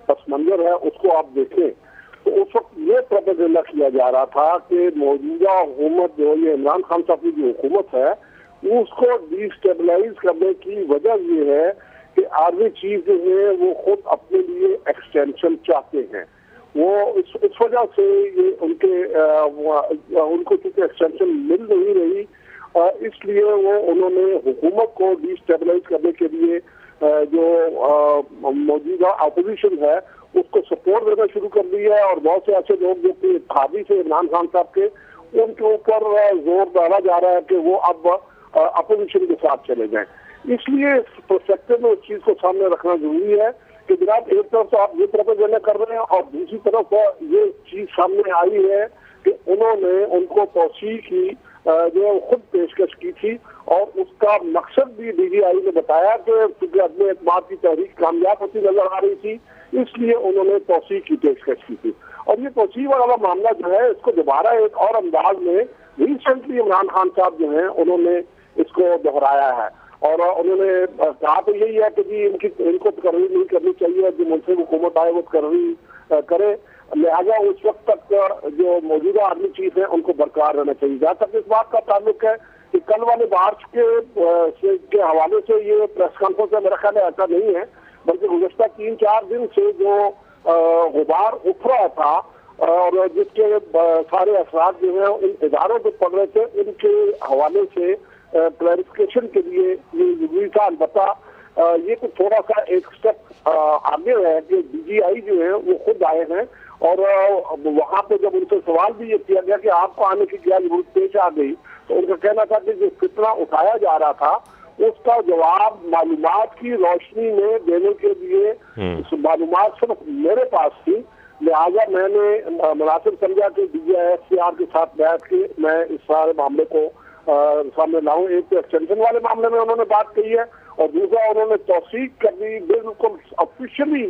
पस मंजर है उसको आप देखें तो उस वक्त ये प्रोपेगेंडा किया जा रहा था कि मौजूदा हुकूमत जो ये इमरान खान साहब की जो हुकूमत है उसको डिस्टेबलाइज करने की वजह ये है कि आर्मी चीफ जो है वो खुद अपने लिए एक्सटेंशन चाहते हैं। वो इस वजह से ये उनको चूंकि एक्सटेंशन मिल नहीं रही, इसलिए वो उन्होंने हुकूमत को डिस्टेबलाइज करने के लिए जो मौजूदा अपोजिशन है उसको सपोर्ट देना शुरू कर दिया है और बहुत से ऐसे लोग जो कि खादी से इमरान खान साहब के, उनके ऊपर जोर डाला जा रहा है कि वो अब अपोजिशन के साथ चले जाएं। इसलिए इस प्रोस्पेक्टिव में उस चीज को सामने रखना जरूरी है कि जनाब एक तरफ तो आप ये प्रोपेगेंडा कर रहे हैं और दूसरी तरफ ये चीज सामने आई है कि उन्होंने उनको तौसीह की जो खुद पेशकश की थी और उसका मकसद भी DGI ने बताया कि क्योंकि अदम एतमाद की तहरीक कामयाब होती नजर आ रही थी, इसलिए उन्होंने तौसीह की पेशकश की थी। और ये तौसीह वाला मामला जो है इसको दोबारा एक और अंदाज में रिसेंटली इमरान खान साहब जो है उन्होंने इसको दोहराया है और उन्होंने कहा तो यही है कि जी इनको तकर्री नहीं करनी चाहिए, जो मुल्क हुकूमत आए वो तकर्री करे, लिहाजा उस वक्त तक जो मौजूदा आर्मी चीफ है उनको बरकरार रहना चाहिए। जहाँ तक इस बात का ताल्लुक है कि कल वाले मार्च के हवाले से ये प्रेस कॉन्फ्रेंस में मेरा ख्याल ऐसा नहीं है, बल्कि गुज़श्ता 3-4 दिन से जो गुबार उठ रहा था और जिसके सारे असरात जो है उन इदारों पर पड़ रहे थे, उनके हवाले से क्लैरिफिकेशन के लिए ये जरूरी था। अलबत्ता ये तो थोड़ा सा एक स्टेप आगे है कि DGI जो है वो खुद आए हैं और वहां पे जब उनसे सवाल भी ये किया गया कि आपको आने की क्या जरूरत पेश आ गई, तो उनका कहना था कि जो फितना उठाया जा रहा था उसका जवाब मालूमात की रोशनी में देने के लिए मालूमात सिर्फ मेरे पास थी, लिहाजा मैंने मुनासिब समझा कि DGI SPR के साथ बैठ के मैं इस सारे मामले को सामने लाऊं। एक तो एक्सटेंशन वाले मामले में उन्होंने बात कही है और दूसरा उन्होंने तौसीक कर दी, बिल्कुल ऑफिशियली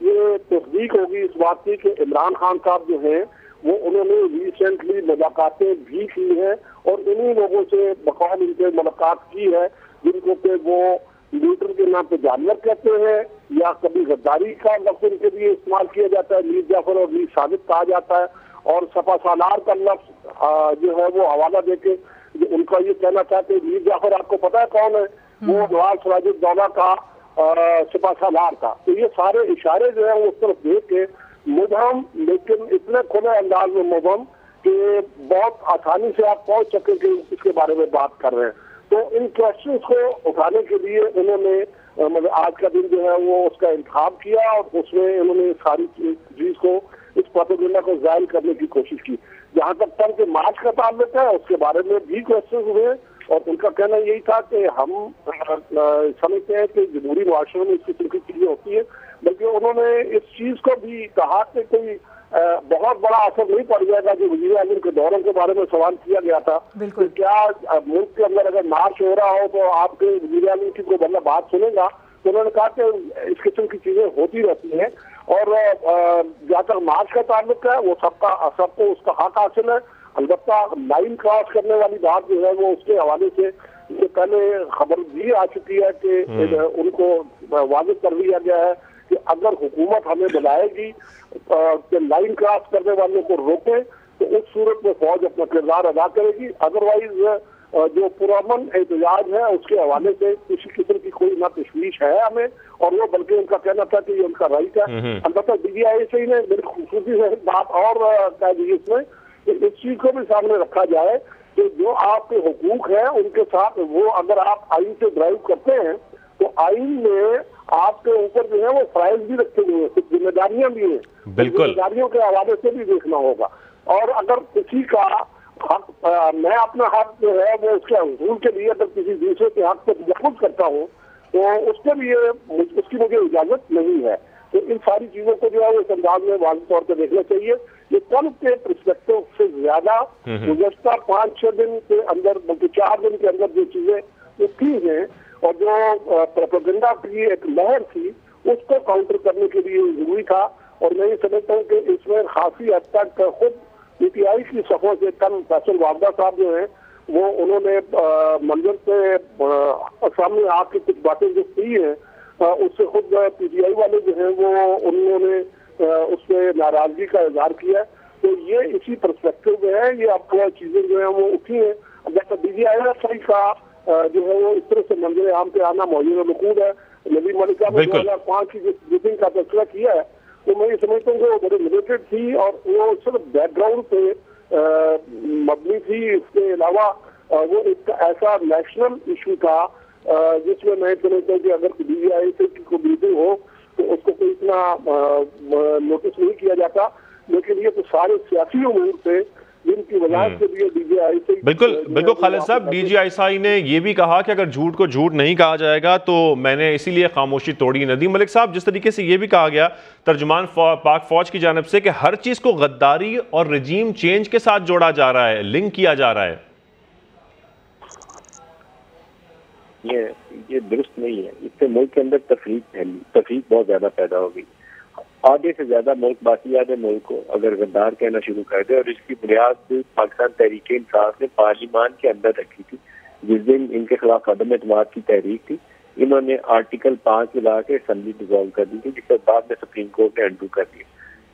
ये तस्दीक होगी इस बात की कि इमरान खान साहब जो हैं वो उन्होंने रिसेंटली मुलाकातें भी की हैं और इन्हीं लोगों से बकौल इनके मुलाकात की है जिनको कि वो लीडर के नाम पे जानवर कहते हैं या कभी गद्दारी का लफ्ज इनके लिए इस्तेमाल किया जाता है, मीर जाफर और मीर सादिक कहा जाता है और सपा सालार का लफ्ज जो है वो हवाला देके उनका ये कहना चाहते हैं मीर जाफर आपको पता है कौन है, वो नवाज सिराजुद्दौला का सपा सालार का। तो ये सारे इशारे जो है वो उस तरफ देख के मुबहम, लेकिन इतने खुले अंदाज में मुबहम कि बहुत आसानी से आप पहुंच सके कि इसके बारे में बात कर रहे हैं। तो इन क्वेश्चन को उठाने के लिए उन्होंने मतलब आज का दिन जो है वो उसका इंतखाब किया और उसमें उन्होंने सारी चीज को इस प्रोपेगेंडा को जाहिर करने की कोशिश की। जहाँ तक तर्क के मार्च का ताल्लुक है उसके बारे में भी क्वेश्चन हुए और उनका कहना यही था कि हम समझते हैं कि जमहूरी मुआशरे में इस किस्म की चीजें होती है, बल्कि उन्होंने इस चीज को भी कहा कि कोई बहुत बड़ा असर नहीं पड़ जाएगा। जो वज़ीर आज़म के दौरों के बारे में सवाल किया गया था कि क्या मुल्क के अंदर अगर मार्च हो रहा हो तो आपके वज़ीर आज़म की कोई बंदा बात सुनेगा, तो उन्होंने कहा कि इस किस्म की चीजें होती रहती हैं और जहाँ तक मार्च का ताल्लुक है वो सबको उसका हक हासिल है। अलबत्ता लाइन क्रॉस करने वाली बात जो है वो उसके हवाले से इससे पहले खबर भी आ चुकी है कि उनको वाज़ेह कर दिया गया है कि अगर हुकूमत हमें बुलाएगी कि लाइन क्रॉस करने वालों को रोके तो उस सूरत में फौज अपना किरदार अदा करेगी, अदरवाइज जो पुरअमन एहतजाज है उसके हवाले से किसी किस्म की कोई ना तशवीश है हमें, और वो बल्कि उनका कहना था कि ये उनका राइट है। अलबत्ता DGI से ने बड़ी खूबसूरती से बात और कह दी इसमें कि इस चीज को भी सामने रखा जाए कि जो आपके हुकूक है उनके साथ वो अगर आप आइन से ड्राइव करते हैं तो आइन में आपके ऊपर जो है वो फ्राइज भी रखे हुए हैं, कुछ जिम्मेदारियां भी हैं, जिम्मेदारियों के हवाले से भी देखना होगा। और अगर किसी का हक मैं अपना हक जो है वो उसके हसूल के लिए अगर किसी दूसरे के हक पर तहफ़्फ़ुज़ करता हूँ तो उसके लिए उसकी मुझे इजाजत नहीं है। तो इन सारी चीजों को जो है वो इस अंदाज में वाज़ेह तौर पर देखना चाहिए। ये कल के परस्पेक्टिव से ज्यादा गुज़श्ता 5-6 दिन के अंदर बल्कि 4 दिन के अंदर जो चीजें की हैं और जो प्रोपेगेंडा की एक लहर थी उसको काउंटर करने के लिए जरूरी था। और मैं ये समझता हूँ कि इसमें खासी हद तक खुद PTI की सफों से कल फैसल वाबदा साहब जो है वो उन्होंने मंजर पे सामने आके कुछ बातें जो की हैं उससे खुद PTI वाले जो हैं वो उन्होंने उसमें नाराजगी का इजहार किया। तो ये इसी परस्पेक्टिव में है, ये आपको चीजें जो है वो उठी है। जैसा DGI का जो है वो इस तरह से मंजर आम पे आना मौजूद मौजूद है। नबी मलिका ने 2005 की जिस ब्रीफिंग का तस्करा किया है तो मैं ये समझता हूँ कि वो बड़े लिमिटेड थी और वो सिर्फ बैकग्राउंड पे मबनी थी। इसके अलावा वो एक ऐसा नेशनल इशू था जिसमें मैं समझता हूँ कि अगर DGI से कोई ब्रीफिंग हो तो उसको कोई इतना नोटिस नहीं किया जाता, लेकिन ये तो सारे सियासी उमूर थे जिनकी वजह से भी DGI से बिल्कुल खालिद साहब, DGI ने ये भी कहा कि अगर झूठ को झूठ नहीं कहा जाएगा तो मैंने इसीलिए खामोशी तोड़ी। नदीम मलिक साहब, जिस तरीके से ये भी कहा गया तर्जुमान पाक फौज की जानिब से कि हर चीज को गद्दारी और रजीम चेंज के साथ जोड़ा जा रहा है, लिंक किया जा रहा है, ये दुरुस्त नहीं है। इससे मुल्क के अंदर तफरीक बहुत ज्यादा पैदा होगी। आधे से ज्यादा मुल्क बाकी आधे मुल्क को अगर गद्दार कहना शुरू कर दे, और इसकी बुनियाद पाकिस्तान तहरीक इंसाफ ने पार्लियामान के अंदर रखी थी जिस दिन इनके खिलाफ अदम एतमाद की तहरीक थी। इन्होंने आर्टिकल 5 ला के असम्बली डिसॉल्व कर दी थी, जिसके बाद में सुप्रीम कोर्ट ने अंडू कर दिया।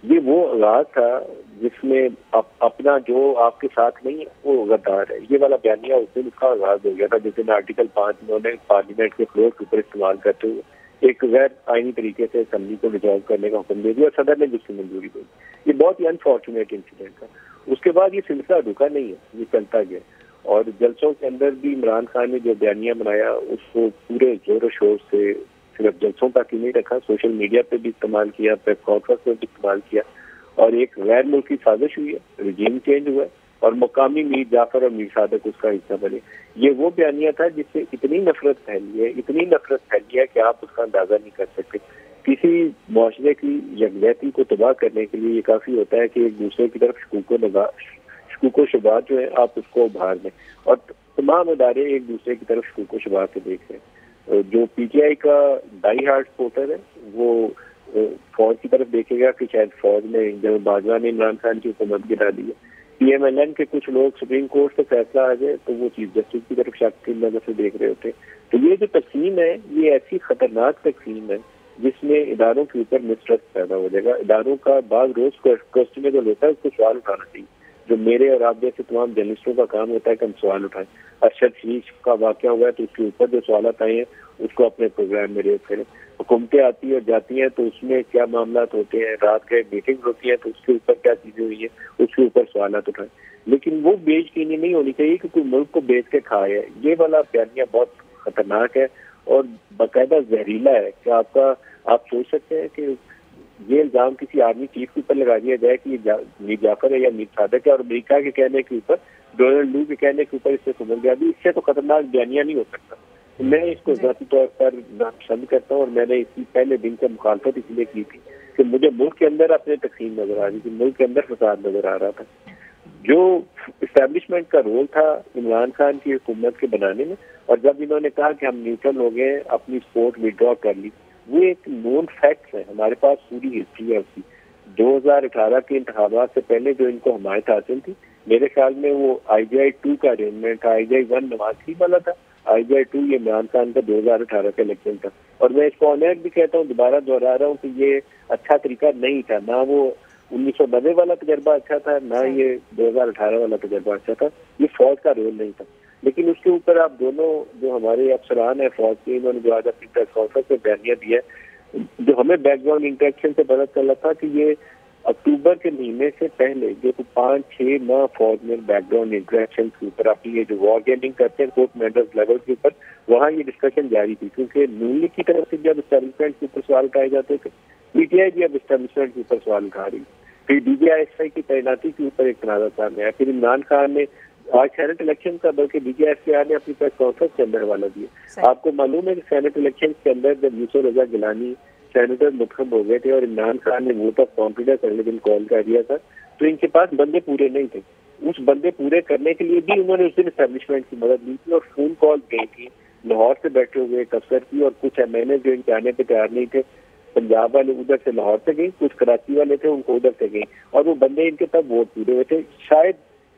ये वो आगाज था जिसमें अपना जो आपके साथ नहीं है वो गद्दार है, ये वाला बयानिया उस दिन उसका आगाज हो गया था, जिस दिन आर्टिकल 5 इन्होंने पार्लियामेंट के फ्लोर के ऊपर इस्तेमाल करते हुए एक गैर आईनी तरीके से असम्बली को डिसॉल्व करने का हुक्म दे दिया और सदर ने जिसकी मंजूरी दी। ये बहुत ही अनफॉर्चुनेट इंसिडेंट था। उसके बाद ये सिलसिला रुका नहीं है, ये चलता गया और जलसों के अंदर भी इमरान खान ने जो बयानिया बनाया उसको पूरे जोर शोर से सिर्फ जलसों तक ही नहीं रखा, सोशल मीडिया पे भी इस्तेमाल किया, प्रेस कॉन्फ्रेंस में भी इस्तेमाल किया, और एक गैर मुल्की साजिश हुई है, रिजीम चेंज हुआ है और मुकामी मीर जाफर और मीर सादक उसका हिस्सा बने। ये वो बयानिया था जिससे इतनी नफरत फैली है कि आप उसका अंदाजा नहीं कर सकते। किसी मुआशरे की यकजहती को तबाह करने के लिए ये काफी होता है कि एक दूसरे की तरफ शकूको शुबात जो है आप उसको उभार दें, और तमाम इदारे एक दूसरे की तरफ शकूको शुबात से देख रहे हैं। जो पीटीआई का डाई हार्ड सपोर्टर है वो फौज की तरफ देखेगा कि शायद फौज ने, जब बाजवा ने इमरान खान की हुकूमत गिरा दी है, पीएमएलएन के कुछ लोग सुप्रीम कोर्ट से फैसला आ जाए तो वो चीफ जस्टिस की तरफ शक की नजर से देख रहे होते। तो ये जो तकसीम है ये ऐसी खतरनाक तकसीम है जिसमें इदारों के ऊपर मिसट्रस्ट पैदा हो जाएगा। इदारों का बाद रोज क्वेश्चन जो लेता है उसको सवाल उठाना चाहिए, जो मेरे और आप जैसे तमाम जर्नलिस्टों का काम होता है कि हम सवाल उठाएं। अरशद शीश का वाकया हुआ है तो उसके ऊपर जो सवाल आए हैं उसको अपने प्रोग्राम में रेज करें। हुकूमतें आती और जाती हैं तो उसमें क्या मामला होते हैं, रात के मीटिंग होती है तो उसके ऊपर क्या चीजें हुई है उसके ऊपर सवाल उठाएं। लेकिन वो बेचकीनी नहीं होनी चाहिए कि कोई मुल्क को बेच के खाए। ये वाला बयानिया बहुत खतरनाक है और बाकायदा जहरीला है कि आप सोच सकते हैं कि ये इल्जाम किसी आर्मी चीफ के ऊपर लगा दिया जाए कि ये मीर जाफर है या मीर सादक है, और अमेरिका के कहने के ऊपर, डोनाल्ड लू के कहने के ऊपर इससे समझ गया भी, इससे तो खतरनाक बयानिया नहीं हो सकता। मैं इसको ज़ाती तौर पर नापसंद करता हूँ और मैंने इसकी पहले दिन से मुखालफत इसलिए की थी कि मुझे मुल्क के अंदर अपने तकसीम नजर आ रही थी, मुल्क के अंदर फसाद नजर आ रहा था। जो इस्टेब्लिशमेंट का रोल था इमरान खान की हुकूमत के बनाने में, और जब इन्होंने कहा कि हम न्यूट्रल हो गए, अपनी सपोर्ट विड्रॉ कर ली, वो एक नोन फैक्ट है, हमारे पास पूरी हिस्ट्री है उसकी। 2018 के इंतखाबात से पहले जो इनको हमायत हासिल थी, मेरे ख्याल में वो IGI 2 का अरेंजमेंट था, IGI 1 नवाज शरीफ वाला था, IGI 2 ये इमरान खान का 2018 का इलेक्शन था। और मैं इसको ऑनेस्ट भी कहता हूँ, दोबारा दोहरा रहा हूँ कि ये अच्छा तरीका नहीं था, ना वो 1990 वाला तजर्बा अच्छा था, ना ये 2018 वाला तजर्बा अच्छा था। ये फौज का रोल नहीं था। लेकिन उसके ऊपर आप दोनों जो हमारे अफसरान है फौज के, इन्होंने जो आज अपनी प्रेस कॉन्फ्रेंस में बयानिया दिया, जो हमें बैकग्राउंड इंटरेक्शन से पता चला था कि ये अक्टूबर के महीने से पहले जो 5-6 माह फौज में बैकग्राउंड इंटरेक्शन के ऊपर अपनी ये जो वॉर गेमिंग करते हैं कोर्ट मेंडर्स लेवल के ऊपर, वहाँ ये डिस्कशन जारी थी। क्योंकि नून लीग की तरफ से जब एस्टेब्लिशमेंट के ऊपर सवाल उठाए जाते थे, पीटीआई भी अब एस्टेब्लिशमेंट के ऊपर सवाल उठा रही, फिर DGI की तैनाती के ऊपर एक तनाज़ा सामने आया, फिर इमरान खान ने आज सेनेट इलेक्शन का, बल्कि DGI ने अपनी प्रेस कॉन्फ्रेंस के अंदर हवाला दिया। आपको मालूम है कि सेनेट इलेक्शन के अंदर जब यूसुफ रजा गिलानी सेनेटर मुंतखब हो गए थे और इमरान खान ने वोट ऑफ कॉन्फिडेंस अगले दिन कॉल कर दिया था, तो इनके पास बंदे पूरे नहीं थे। उस बंदे पूरे करने के लिए भी उन्होंने उस दिन एस्टेब्लिशमेंट की मदद ली थी और फोन कॉल गई थी लाहौर से बैठे हुए एक अफसर की, और कुछ MNA जो इनके आने पे तैयार नहीं थे, पंजाब वाले उधर से लाहौर से गई, कुछ कराची वाले थे उनको उधर से गई, और वो बंदे इनके तब वोट पूरे हुए थे। शायद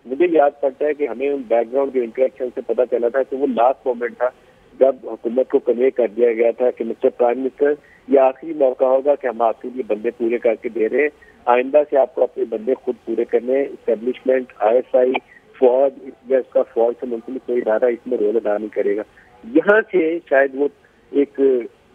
मुझे याद पड़ता है कि हमें उन बैकग्राउंड के इंटरेक्शन से पता चला था कि वो लास्ट मोमेंट था जब हुकूमत को कन्वे कर दिया गया था कि मिस्टर प्राइम मिनिस्टर, ये आखिरी मौका होगा कि हम आपके लिए बंदे पूरे करके दे रहे हैं, आइंदा से आपको अपने बंदे खुद पूरे करने। एस्टेब्लिशमेंट, ISI, फौज या इसका फौज से मुंसलिक कोई इदारा इसमें रोल अदा नहीं करेगा। यहाँ से शायद वो एक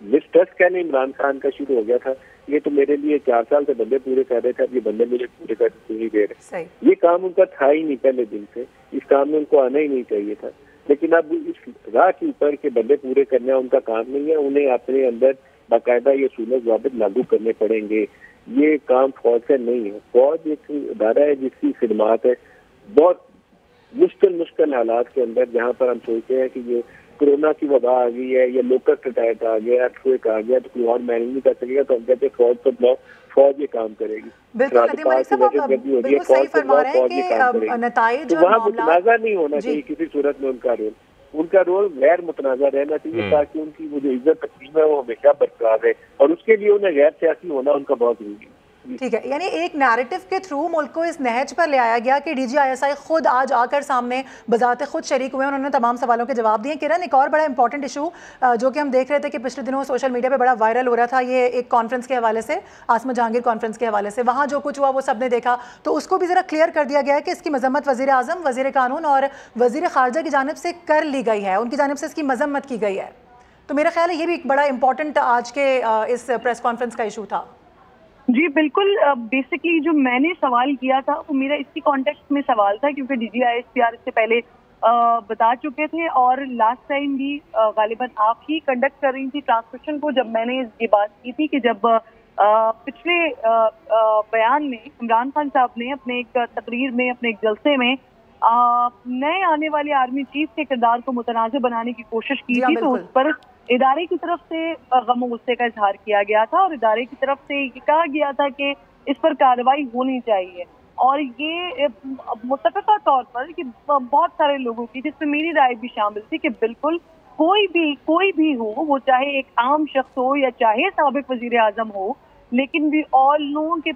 मिसट्रस्ट कहने इमरान खान का शुरू हो गया था। ये तो मेरे लिए 4 साल से बंदे पूरे कर रहे थे, अब ये बंदे मुझे पूरे कर नहीं दे रहे। ये काम उनका था ही नहीं पहले दिन से, इस काम में उनको आना ही नहीं चाहिए था। लेकिन अब इस राह के ऊपर के बंदे पूरे करना उनका काम नहीं है, उन्हें अपने अंदर बाकायदा ये सूलत वाबित लागू करने पड़ेंगे। ये काम फौज का नहीं है। फौज एक इदारा है जिसकी खिदमात है बहुत मुश्किल हालात के अंदर, जहाँ पर हम सोचते हैं कि ये कोरोना की वबा आ गई है या लोकल अटैक आ गया, अर्थक्वेक आ गया, तो कोई और मैनेज नहीं कर सकेगा, तो हम कहते हैं फौज को बुलाओ, फौज ये काम करेगी। बिल्कुल सही फरमा रहे हैं कि नताइज वहाँ मुतनाज़ा नहीं होना चाहिए किसी सूरत में उनका रोल गैर मुतनाज़ा रहना चाहिए, ताकि उनकी वो जो इज्जत तकसीम है वो हमेशा बरकरार रहे, और उसके लिए उन्हें गैर सियासी होना उनका बहुत जरूरी है। ठीक है, यानी एक नैरेटिव के थ्रू मुल्क को इस नहज पर ले आया गया कि DGI खुद आज आकर सामने बजाते खुद शरीक हुए, उन्होंने तमाम सवालों के जवाब दिए। किरण, एक और बड़ा इंपॉर्टेंट इशू जो कि हम देख रहे थे कि पिछले दिनों सोशल मीडिया पे बड़ा वायरल हो रहा था, ये एक कॉन्फ्रेंस के हवाले से, आसमा जहांगीर कॉन्फ्रेंस के हवाले से, वहाँ जो कुछ हुआ वो सब ने देखा, तो उसको भी ज़रा क्लियर कर दिया गया है कि इसकी मजम्मत वज़ीर आज़म, वज़ीर कानून और वज़ीर ख़ारजा की जानिब से कर ली गई है, उनकी जानिब से इसकी मजम्मत की गई है। तो मेरा ख्याल है ये भी एक बड़ा इंपॉर्टेंट आज के इस प्रेस कॉन्फ्रेंस का इशू था। जी बिल्कुल, बेसिकली जो मैंने सवाल किया था वो मेरा इसी कॉन्टेक्स्ट में सवाल था, क्योंकि DGI SPR इससे पहले बता चुके थे, और लास्ट टाइम भी गालिबन आप ही कंडक्ट कर रही थी ट्रांसमिशन को जब मैंने ये बात की थी कि जब पिछले बयान में इमरान खान साहब ने अपने एक तकरीर में, अपने एक जलसे में नए आने वाले आर्मी चीफ के किरदार को मुतनाज़ बनाने की कोशिश की थी, तो उस पर इदारे की तरफ से गम गुस्से का इजहार किया गया था और इदारे की तरफ से ये कहा गया था कि इस पर कार्रवाई होनी चाहिए। और ये मुतफ़िक़ा तौर पर कि बहुत सारे लोगों की, जिसमें मेरी राय भी शामिल थी, कि बिल्कुल कोई भी हो, वो चाहे एक आम शख्स हो या चाहे साबिक वज़ीर आज़म हो, लेकिन भी ऑल नो कि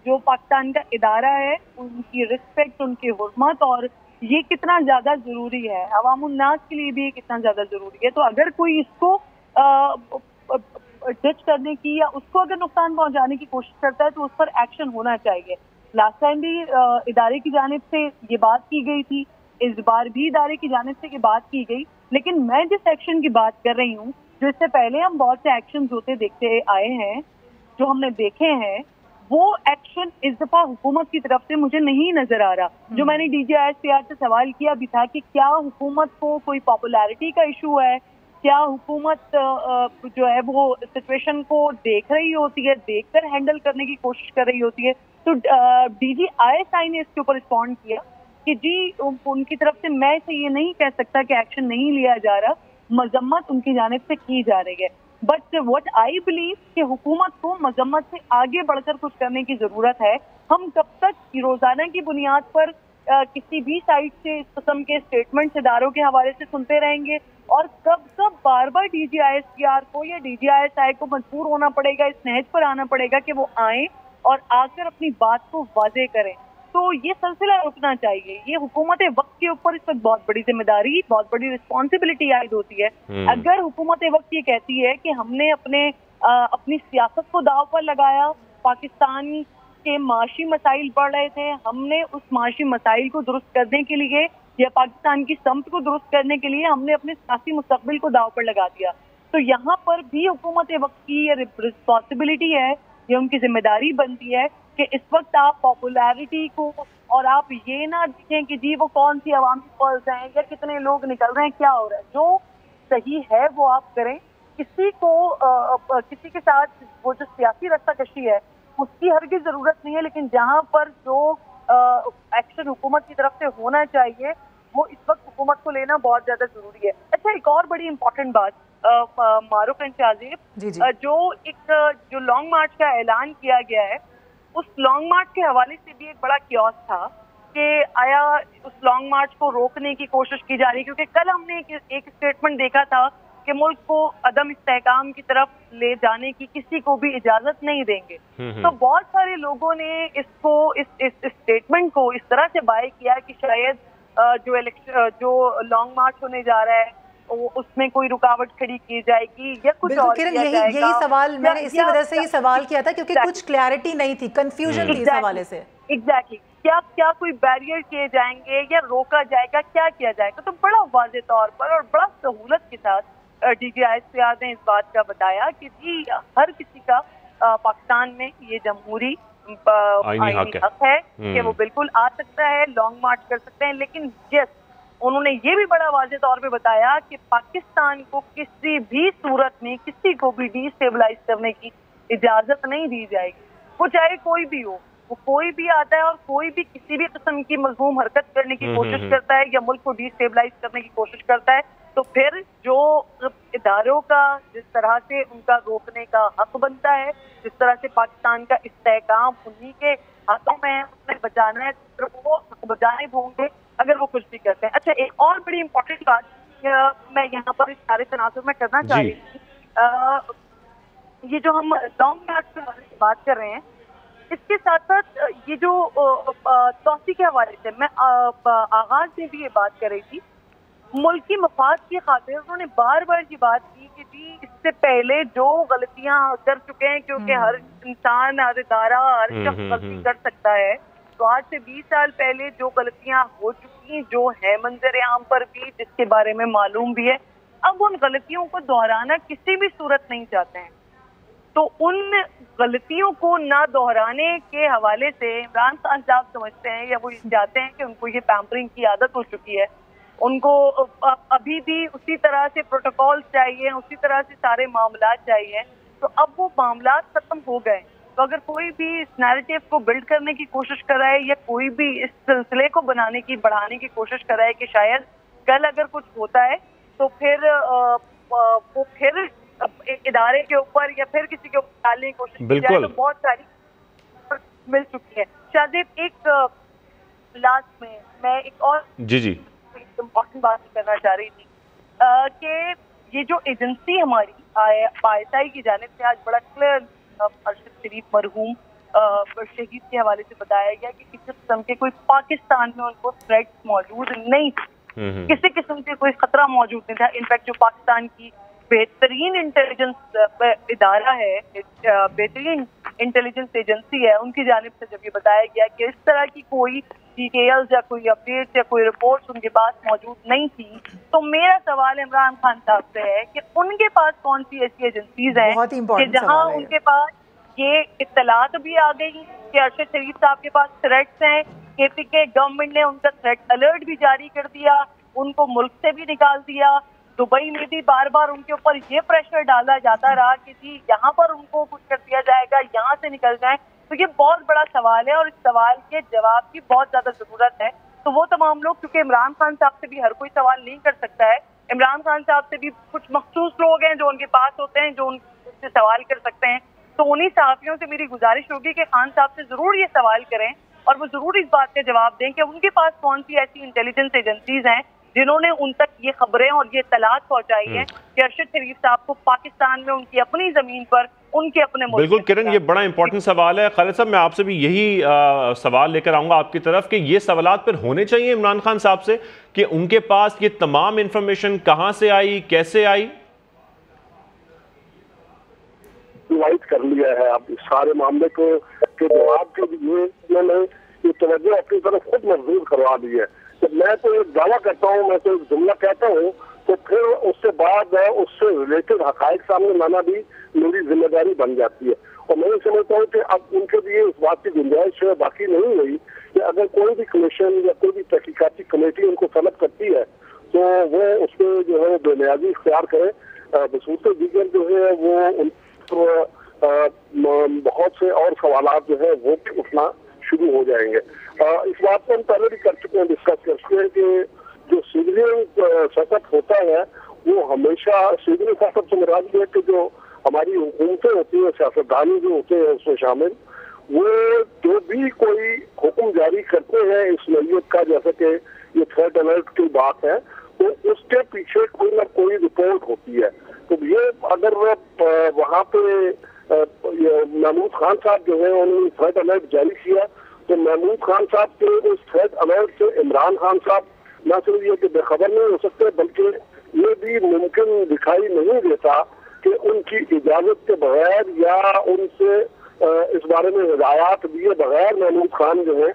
जो पाकिस्तान का इदारा है उनकी रिस्पेक्ट, उनकी हुर्मत और ये कितना ज्यादा जरूरी है, अवामुन्नास के लिए भी कितना ज्यादा जरूरी है। तो अगर कोई इसको डिच करने की या उसको अगर नुकसान पहुंचाने की कोशिश करता है तो उस पर एक्शन होना चाहिए। लास्ट टाइम भी इदारे की जानिब से ये बात की गई थी, इस बार भी इदारे की जानिब से ये बात की गई, लेकिन मैं जिस एक्शन की बात कर रही हूँ, जो इससे पहले हम बहुत से एक्शन होते देखते आए हैं, जो हमने देखे हैं, वो एक्शन इस दफा हुकूमत की तरफ से मुझे नहीं नजर आ रहा। जो मैंने DGISPR से सवाल किया भी था कि क्या हुकूमत को कोई पॉपुलैरिटी का इशू है, क्या हुकूमत जो है वो सिचुएशन को देख रही होती है, देखकर हैंडल करने की कोशिश कर रही होती है। तो DGISI ने इसके ऊपर रिस्पॉन्ड किया कि जी उनकी तरफ से मैं से ये नहीं कह सकता कि एक्शन नहीं लिया जा रहा, मजम्मत उनकी जानिब से की जा रही है। बट व्हाट आई बिलीव कि हुकूमत को मजम्मत से आगे बढ़कर कुछ करने की जरूरत है। हम कब तक रोजाना की बुनियाद पर किसी भी साइड से इस किस्म के स्टेटमेंट्स इदारों के हवाले से सुनते रहेंगे, और कब बार बार DGISPR को या DGISI को मजबूर होना पड़ेगा, इस नहज पर आना पड़ेगा कि वो आए और आकर अपनी बात को वाजे करें। तो ये सिलसिला रुकना चाहिए। ये हुकूमत वक्त के ऊपर इस वक्त बहुत बड़ी जिम्मेदारी, बहुत बड़ी रिस्पॉन्सिबिलिटी आयद होती है। अगर हुकूमत वक्त ये कहती है कि हमने अपनी सियासत को दाव पर लगाया, पाकिस्तान के माशी मसाइल बढ़ रहे थे, हमने उस माशी मसाइल को दुरुस्त करने के लिए या पाकिस्तान की समत को दुरुस्त करने के लिए हमने अपने सियासी मुस्तकबिल को दाव पर लगा दिया, तो यहाँ पर भी हुकूमत वक्त की ये रिस्पॉन्सिबिलिटी है, ये उनकी जिम्मेदारी बनती है कि इस वक्त आप पॉपुलैरिटी को, और आप ये ना देखें कि जी वो कौन सी अवामी पल्स हैं या कितने लोग निकल रहे हैं, क्या हो रहा है। जो सही है वो आप करें। किसी के साथ वो जो सियासी रस्साकशी है उसकी हरगिज़ जरूरत नहीं है, लेकिन जहाँ पर जो एक्शन हुकूमत की तरफ से होना चाहिए वो इस वक्त हुकूमत को लेना बहुत ज्यादा जरूरी है। अच्छा, एक और बड़ी इंपॉर्टेंट बात, मारूफ एंड शाज़ेब, जो लॉन्ग मार्च का ऐलान किया गया है, उस लॉन्ग मार्च के हवाले से भी एक बड़ा क्योस था कि आया उस लॉन्ग मार्च को रोकने की कोशिश की जा रही है, क्योंकि कल हमने एक स्टेटमेंट देखा था कि मुल्क को अदम इस्तेहकाम की तरफ ले जाने की किसी को भी इजाजत नहीं देंगे। तो बहुत सारे लोगों ने इस स्टेटमेंट को इस तरह से बाय किया कि शायद जो लॉन्ग मार्च होने जा रहा है उसमें कोई रुकावट खड़ी की जाएगी या कुछ और किया जाएगा। यही सवाल मैंने इसी वजह से ही सवाल किया था, क्योंकि कुछ क्लैरिटी नहीं थी, कंफ्यूजन थी इस हवाले से। एग्जैक्टली, क्या कोई बैरियर किए जाएंगे या रोका जाएगा, क्या किया जाएगा। तो बड़ा वाज़ेह तौर पर और बड़ा सहूलत के साथ DGISPR ने इस बात का बताया कि जी हर किसी का पाकिस्तान में ये जमहूरी आईनी हक है कि वो बिल्कुल आ सकता है, लॉन्ग मार्च कर सकते हैं, लेकिन यस उन्होंने ये भी बड़ा वाज़ेह तौर पे बताया कि पाकिस्तान को किसी भी सूरत में किसी को भी डिस्टेबलाइज करने की इजाजत नहीं दी जाएगी, वो चाहे कोई भी हो। वो कोई भी आता है और कोई भी किसी भी किस्म की मजलूम हरकत करने की कोशिश करता है या मुल्क को डिस्टेबलाइज करने की कोशिश करता है, तो फिर जो इदारों का जिस तरह से उनका रोकने का हक बनता है, जिस तरह से पाकिस्तान का इस्तेहकाम उन्हीं के हाथों में है, उसने बचाना है, तो वो बचाने होंगे अगर वो कुछ भी करते हैं। अच्छा, एक और बड़ी इंपॉर्टेंट बात मैं यहाँ पर इस सारे तनाजुर में करना चाह रही थी, ये जो हम लॉन्ग मार्च के बारे में बात कर रहे हैं, इसके साथ साथ ये जो तौसी के हवाले से मैं आगाज में भी ये बात कर रही थी, मुल्की मफाद की खातिर उन्होंने बार बार ये बात की कि जी इससे पहले जो गलतियां कर चुके हैं, क्योंकि हर इंसान, हर इदारा, हर शख्स गलती कर सकता है, तो आज से 20 साल पहले जो गलतियां हो चुकी, जो है मंजर आम पर भी, जिसके बारे में मालूम भी है, अब उन गलतियों को दोहराना किसी भी सूरत नहीं चाहते हैं। तो उन गलतियों को ना दोहराने के हवाले से इमरान खान साहब समझते हैं या वो चाहते हैं कि उनको ये पैम्परिंग की आदत हो चुकी है, उनको अभी भी उसी तरह से प्रोटोकॉल चाहिए, उसी तरह से सारे मामला चाहिए। तो अब वो मामला खत्म हो गए। तो अगर कोई भी इस नैरेटिव को बिल्ड करने की कोशिश कर रहा है या कोई भी इस सिलसिले को बढ़ाने की कोशिश कर रहा है कि शायद कल अगर कुछ होता है तो फिर वो फिर इदारे के ऊपर या फिर किसी के ऊपर डालने की कोशिश की जाए, तो बहुत सारी मिल चुकी है। शायद एक लास्ट में मैं एक और जी इम्पोर्टेंट बात करना चाह रही थी कि ये जो एजेंसी हमारी ISI की जानिब से आज बड़ा क्लियर अरशद शरीफ मरहूम शहीद के हवाले से बताया गया कि किसी किस्म के कोई पाकिस्तान में उनको थ्रेट्स मौजूद नहीं थे, किसी किस्म के कोई खतरा मौजूद नहीं था। इनफैक्ट जो पाकिस्तान की बेहतरीन इंटेलिजेंस इदारा है, बेहतरीन इंटेलिजेंस एजेंसी है, उनकी जानिब से जब ये बताया गया कि इस तरह की कोई डिटेल्स या कोई अपडेट या कोई रिपोर्ट्स उनके पास मौजूद नहीं थी, तो मेरा सवाल इमरान खान साहब से है कि उनके पास कौन सी ऐसी एजेंसीज हैं कि जहां उनके पास ये इत्तलात भी आ गई कि अरशद शरीफ साहब के पास थ्रेट्स हैं, KPK गवर्नमेंट ने उनका थ्रेट अलर्ट भी जारी कर दिया, उनको मुल्क से भी निकाल दिया। दुबई में भी बार बार उनके ऊपर ये प्रेशर डाला जाता रहा कि जी यहाँ पर उनको कुछ कर दिया जाएगा, यहाँ से निकल जाए। तो ये बहुत बड़ा सवाल है और इस सवाल के जवाब की बहुत ज्यादा जरूरत है। तो वो तमाम लोग, क्योंकि इमरान खान साहब से भी हर कोई सवाल नहीं कर सकता है, इमरान खान साहब से भी कुछ मखसूस लोग हैं जो उनके पास होते हैं, जो उनसे सवाल कर सकते हैं। तो उन्हीं सहाफियों से मेरी गुजारिश होगी कि खान साहब से जरूर ये सवाल करें और वो जरूर इस बात का जवाब दें कि उनके पास कौन सी ऐसी इंटेलिजेंस एजेंसीज हैं जिन्होंने उन तक ये खबरें और ये तलाश पहुंचाई है कि अरशद शरीफ साहब को पाकिस्तान में उनकी अपनी जमीन पर उनके अपने मुल्क। बिल्कुल किरण, ये बड़ा इंपॉर्टेंट सवाल है। खालिद साहब, मैं आपसे भी यही सवाल लेकर आऊंगा आपकी तरफ कि ये सवालात फिर होने चाहिए इमरान खान साहब से कि उनके पास ये तमाम इंफॉर्मेशन कहां से आई, कैसे आई। डिवाइड कर लिया है आप इस सारे मामले को के जवाब के लिए उन्होंने ये तवज्जो अपनी तरफ खुद मजबूर करवा दी है। तो मैं तो एक दावा करता हूँ, मैं तो एक जुमला कहता हूँ, तो फिर उससे बाद उससे रिलेटेड हकायक सामने लाना भी मेरी जिम्मेदारी बन जाती है। और मैं समझता हूँ कि अब उनके लिए इस बात की गुंजाइश बाकी नहीं रही कि अगर कोई भी कमीशन या कोई भी तहकीकाती कमेटी उनको तलब करती है तो वो उस पर जो है बेनियाजी इख्तियार करे। बसूरत दीगर जो है वो बहुत से और सवालात जो है वो भी उठना शुरू हो जाएंगे। इस बात को हम पहले भी कर चुके हैं, डिस्कस कर चुके हैं कि जो सिविलियन सेटअप होता है वो हमेशा सिविलियन सेटअप से मुराद है कि जो हमारी हुकूमतें होती है, सियासतदानी जो होते हैं उसमें शामिल, वो जो भी कोई हुक्म जारी करते हैं इस नौयत का, जैसे कि ये थ्रेट अलर्ट की बात है, तो उसके पीछे कोई ना कोई रिपोर्ट होती है। तो ये अगर वहाँ पे महमूद खान साहब जो है उन्होंने थ्रेट अलर्ट जारी किया तो महमूद खान साहब के उस थ्रेट अलर्ट से इमरान खान साहब न सिर्फ ये कि बेखबर नहीं हो सकते, बल्कि ये भी मुमकिन दिखाई नहीं देता कि उनकी इजाजत के बगैर या उनसे इस बारे में हिदायत दिए बगैर महमूद खान जो है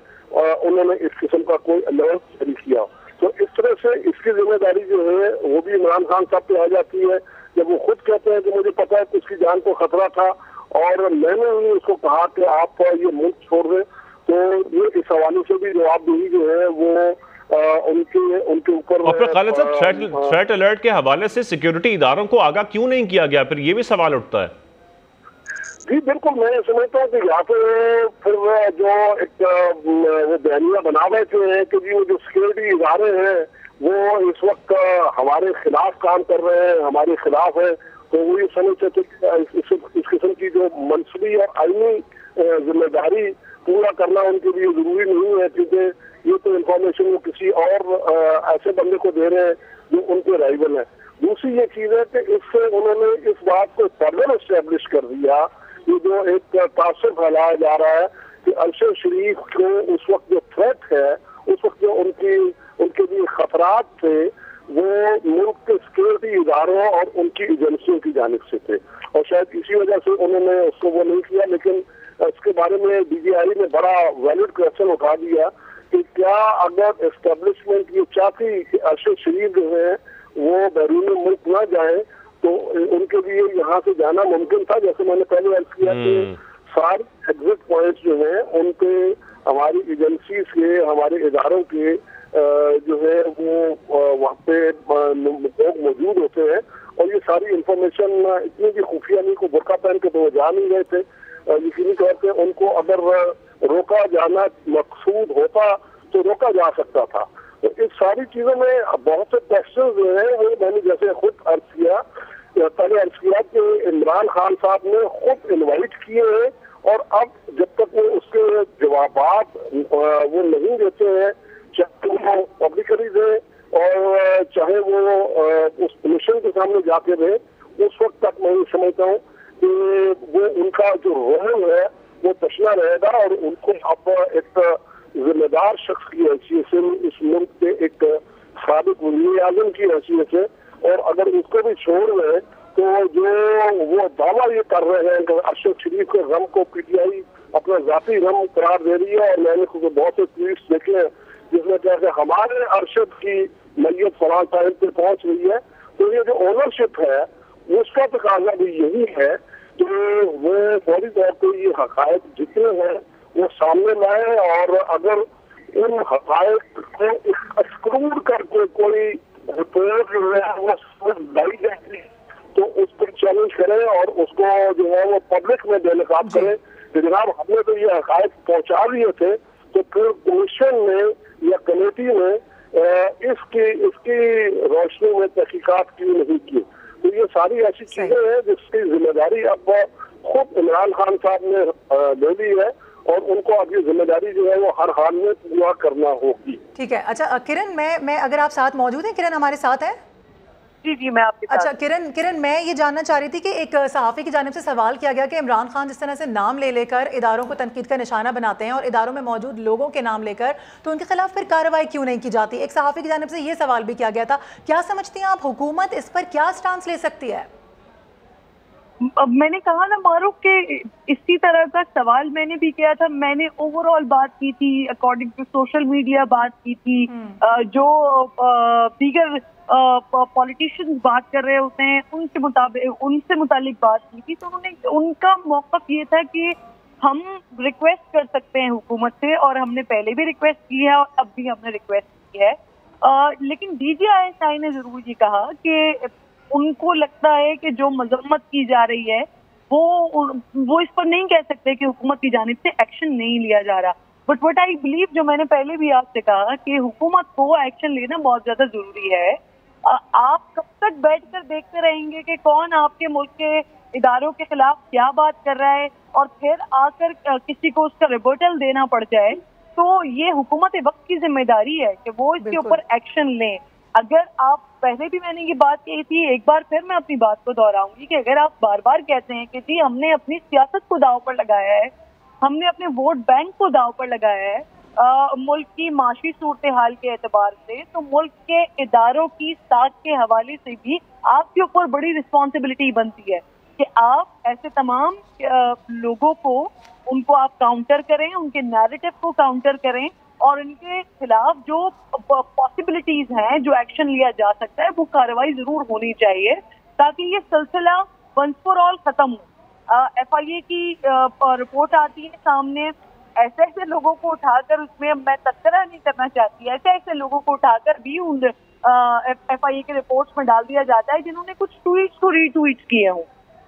उन्होंने इस किस्म का कोई अलर्ट जारी किया। तो इस तरह से इसकी जिम्मेदारी जो है वो भी इमरान खान साहब पे आ जाती है। जब वो खुद कहते हैं कि मुझे पता है कि उसकी जान को खतरा था और मैंने उन्हें उसको कहा कि आप ये मुल्क छोड़ दें, तो ये इस हवाले से भी जवाबदेही जो है वो उनके ऊपर। और फिर खालिद साहब, थ्रेट अलर्ट के हवाले से सिक्योरिटी इदारों को आगाह क्यों नहीं किया गया, फिर ये भी सवाल उठता है। जी बिल्कुल, मैं समझता हूँ कि यहाँ पे फिर जो एक वो बयानिया बना बैठे हैं कि जी वो जो सिक्योरिटी इदारे हैं वो इस वक्त हमारे खिलाफ काम कर रहे हैं, हमारे खिलाफ है, तो वो ये समझते थे इस किस्म की जो मनसूबी और आईनी जिम्मेदारी पूरा करना उनके लिए जरूरी नहीं है, क्योंकि ये तो इंफॉर्मेशन वो किसी और ऐसे बंदे को दे रहे हैं जो उनके राइवल है। दूसरी ये चीज है कि इससे उन्होंने इस बात को फर्दर एस्टेब्लिश कर दिया, ये जो एक तासुर फैलाया जा रहा है कि अरशद शरीफ को उस वक्त जो थ्रेट है, उस वक्त जो उनके लिए खतरात थे वो मुल्क के सिक्योरिटी इदारों और उनकी एजेंसियों की जानिब से थे, और शायद इसी वजह से उन्होंने उसको वो नहीं किया। लेकिन इसके बारे में DGI ने बड़ा वैलिड क्वेश्चन उठा दिया कि क्या अगर एस्टेब्लिशमेंट ये चाहती कि अरशद शरीफ जो है वो बैरून मुल्क न जाए तो उनके लिए यहाँ से जाना मुमकिन था। जैसे मैंने पहले अर्ज किया कि सारे एग्जिट पॉइंट्स जो है उन पे हमारी एजेंसी के, हमारे इदारों के जो है वो सारी इंफॉर्मेशन इतनी भी खुफिया नहीं को बुरका पहन के तो वो जा नहीं गए थे। यकीनी तौर पे उनको अगर रोका जाना मकसूद होता तो रोका जा सकता था। तो इस सारी चीजों में बहुत से क्वेश्चन जो है वो मैंने जैसे खुद अर्ज किया, पहले अर्ज किया कि इमरान खान साहब ने खुद इन्वाइट किए हैं और अब जब तक वो उसके जवाबात वो नहीं देते हैं, चाहे वो पब्लिकली दे और चाहे वो उस कमीशन के सामने जाके रहे, उस वक्त तक मैं समझता हूँ कि वो उनका जो रोल है वो तशना रहेगा और उनको अब एक जिम्मेदार शख्स की हैसियत से, इस मुल्क के एक साबिक वज़ीर आज़म की हैसियत से, और अगर उसको भी छोड़ रहे तो जो वो दावा ये कर रहे हैं कि अरशद शरीफ के गम को पीटीआई अपना जाती गम करार दे रही है, और मैंने खुद बहुत से ट्वीट्स देखे हैं जिसमें क्या कि हमारे अरशद की मैयत फलां टाइम पे पहुंच रही है। तो ये जो ओनरशिप है उसका तकाजा भी यही है कि वो फौरी तौर पर ये हकायक जितने हैं वो सामने लाए, और अगर इन हकायक को एक्सक्लूड करके कोई रिपोर्ट जो है वो लाई जाती है तो उस पर चैलेंज करें और उसको जो है वो पब्लिक में बेनकाब करें कि जनाब हमने तो ये हकायक पहुंचा दिए थे, तो फिर कमीशन ने या कमेटी ने इसकी रोशनी में तहकीकात क्यों नहीं की। तो ये सारी ऐसी चीजें हैं जिसकी जिम्मेदारी अब खुद इमरान खान साहब ने ले ली है और उनको अब ये जिम्मेदारी जो है वो हर हाल में पूरा करना होगी। ठीक है। अच्छा किरण, मैं अगर आप साथ मौजूद हैं, किरण हमारे साथ है? जी मैं आपके साथ। अच्छा किरण, मैं ये जानना चाह रही थी कि एक सहाफ़ी की जानिब से सवाल किया गया कि इमरान खान जिस तरह से नाम ले लेकर इदारों को तनकीद का निशाना बनाते हैं और इदारों में मौजूद लोगों के नाम लेकर, तो उनके खिलाफ फिर कार्रवाई क्यों नहीं की जाती? एक सहाफ़ी की जानिब से ये सवाल भी किया गया था। क्या समझती हैं आप, हुकूमत इस पर क्या स्टांस ले सकती है? मैंने कहा ना मारूफ के इसी तरह का सवाल मैंने भी किया था। मैंने ओवरऑल बात की थी, अकॉर्डिंग टू सोशल मीडिया बात की थी, जो दीगर पॉलिटिशियंस बात कर रहे होते हैं उनसे मुतालिक बात की थी। तो उनका मौक़िफ़ ये था कि हम रिक्वेस्ट कर सकते हैं हुकूमत से, और हमने पहले भी रिक्वेस्ट की है और अब भी हमने रिक्वेस्ट की है। लेकिन DGISI ने जरूर ये कहा कि उनको लगता है कि जो मजम्मत की जा रही है वो इस पर नहीं कह सकते कि हुकूमत की जानिब से एक्शन नहीं लिया जा रहा। बट व्हाट आई बिलीव, जो मैंने पहले भी आपसे कहा कि हुकूमत को एक्शन लेना बहुत ज्यादा जरूरी है। आप कब तक बैठकर देखते रहेंगे कि कौन आपके मुल्क के इदारों के खिलाफ क्या बात कर रहा है और फिर आकर किसी को उसका रिबर्टल देना पड़ जाए? तो ये हुकूमत वक्त की जिम्मेदारी है कि वो इसके ऊपर एक्शन लें। अगर आप, पहले भी मैंने ये बात कही थी, एक बार फिर मैं अपनी बात को दोहराऊंगी कि अगर आप बार बार कहते हैं कि जी हमने अपनी सियासत को दांव पर लगाया है, हमने अपने वोट बैंक को दांव पर लगाया है मुल्क की माशी सूरत हाल के एतबार से, तो मुल्क के इदारों की साख के हवाले से भी आपके ऊपर बड़ी रिस्पॉन्सिबिलिटी बनती है कि आप ऐसे तमाम लोगों को, उनको आप काउंटर करें, उनके नैरेटिव को काउंटर करें और इनके खिलाफ जो पॉसिबिलिटीज हैं, जो एक्शन लिया जा सकता है, वो कार्रवाई जरूर होनी चाहिए ताकि ये सिलसिला वंस फॉर ऑल खत्म हो। FIA की रिपोर्ट आती है सामने, ऐसे ऐसे लोगों को उठाकर, उसमें मैं तस्करा नहीं करना चाहती, ऐसे ऐसे लोगों को उठाकर भी उन FIA के रिपोर्ट्स में डाल दिया जाता है जिन्होंने कुछ ट्वीट्स को रीट्वीट किए हों,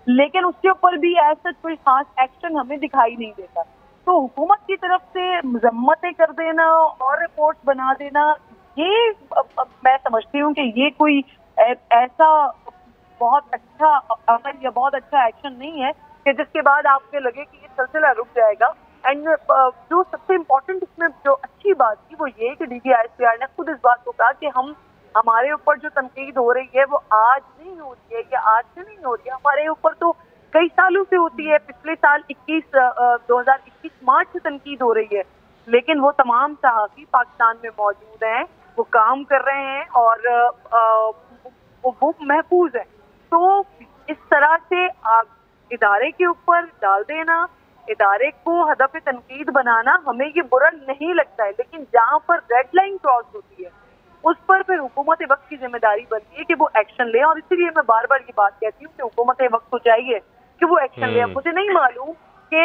लेकिन उसके ऊपर भी ऐसा कोई खास एक्शन हमें दिखाई नहीं देता। तो हुकूमत की तरफ से मजम्मतें कर देना और रिपोर्ट बना देना, ये मैं समझती हूँ कि ये कोई ऐसा बहुत अच्छा अमल या बहुत अच्छा एक्शन नहीं है कि जिसके बाद आपको लगे कि ये सिलसिला रुक जाएगा। एंड जो सबसे इम्पोर्टेंट इसमें जो अच्छी बात थी वो ये कि DGISPR ने खुद इस बात को कहा कि हमारे ऊपर जो तनकीद हो रही है वो आज नहीं हो रही है या आज से नहीं हो रही है, हमारे ऊपर तो कई सालों से होती है। पिछले साल 2021 मार्च से तनकीद हो रही है, लेकिन वो तमाम सहाफ़ी पाकिस्तान में मौजूद हैं, वो काम कर रहे हैं और वो महफूज है। तो इस तरह से इदारे के ऊपर डाल देना, इदारे को हदफ तनकीद बनाना, हमें ये बुरा नहीं लगता है, लेकिन जहाँ पर रेड लाइन क्रॉस होती है उस पर फिर हुकूमत वक्त की जिम्मेदारी बनती है कि वो एक्शन ले। और इसीलिए मैं बार बार ये बात कहती हूँ कि हुकूमत वक्त को चाहिए कि वो एक्शन ले। मुझे नहीं मालूम कि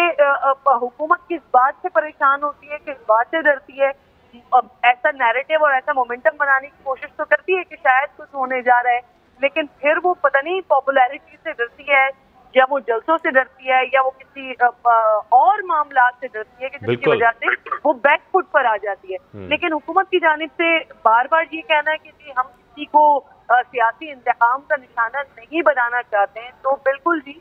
हुकूमत किस बात से परेशान होती है, किस बात से डरती है। अब ऐसा नैरेटिव और ऐसा मोमेंटम बनाने की कोशिश तो करती है कि शायद कुछ होने जा रहा है, लेकिन फिर वो पता नहीं पॉपुलैरिटी से डरती है या वो जलसों से डरती है या वो किसी और मामला से डरती है कि जिसकी वजह से वो बैकफुट पर आ जाती है। लेकिन हुकूमत की जानिब से बार बार ये कहना है कि जी हम किसी को सियासी इंतकाम का निशाना नहीं बनाना चाहते हैं, तो बिल्कुल जी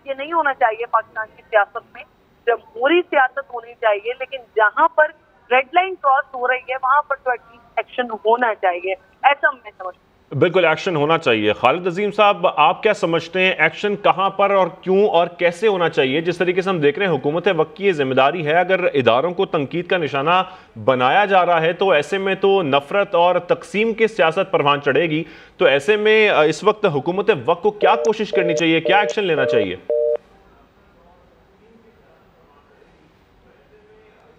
ये नहीं होना चाहिए। पाकिस्तान की सियासत में जमहूरी सियासत होनी चाहिए, लेकिन जहाँ पर रेड लाइन क्रॉस हो रही है वहां पर तो एटलीस्ट एक्शन होना चाहिए, ऐसा मैं समझती हूँ। बिल्कुल एक्शन होना चाहिए। खालिद अजीम साहब, आप क्या समझते हैं, एक्शन कहां पर और क्यों और कैसे होना चाहिए? जिस तरीके से हम देख रहे हैं हुकूमत वक्त की ये जिम्मेदारी है, अगर इदारों को तनकीद का निशाना बनाया जा रहा है तो ऐसे में तो नफरत और तकसीम की सियासत परवान चढ़ेगी। तो ऐसे में इस वक्त हुकूमत वक्त को क्या कोशिश करनी चाहिए, क्या एक्शन लेना चाहिए?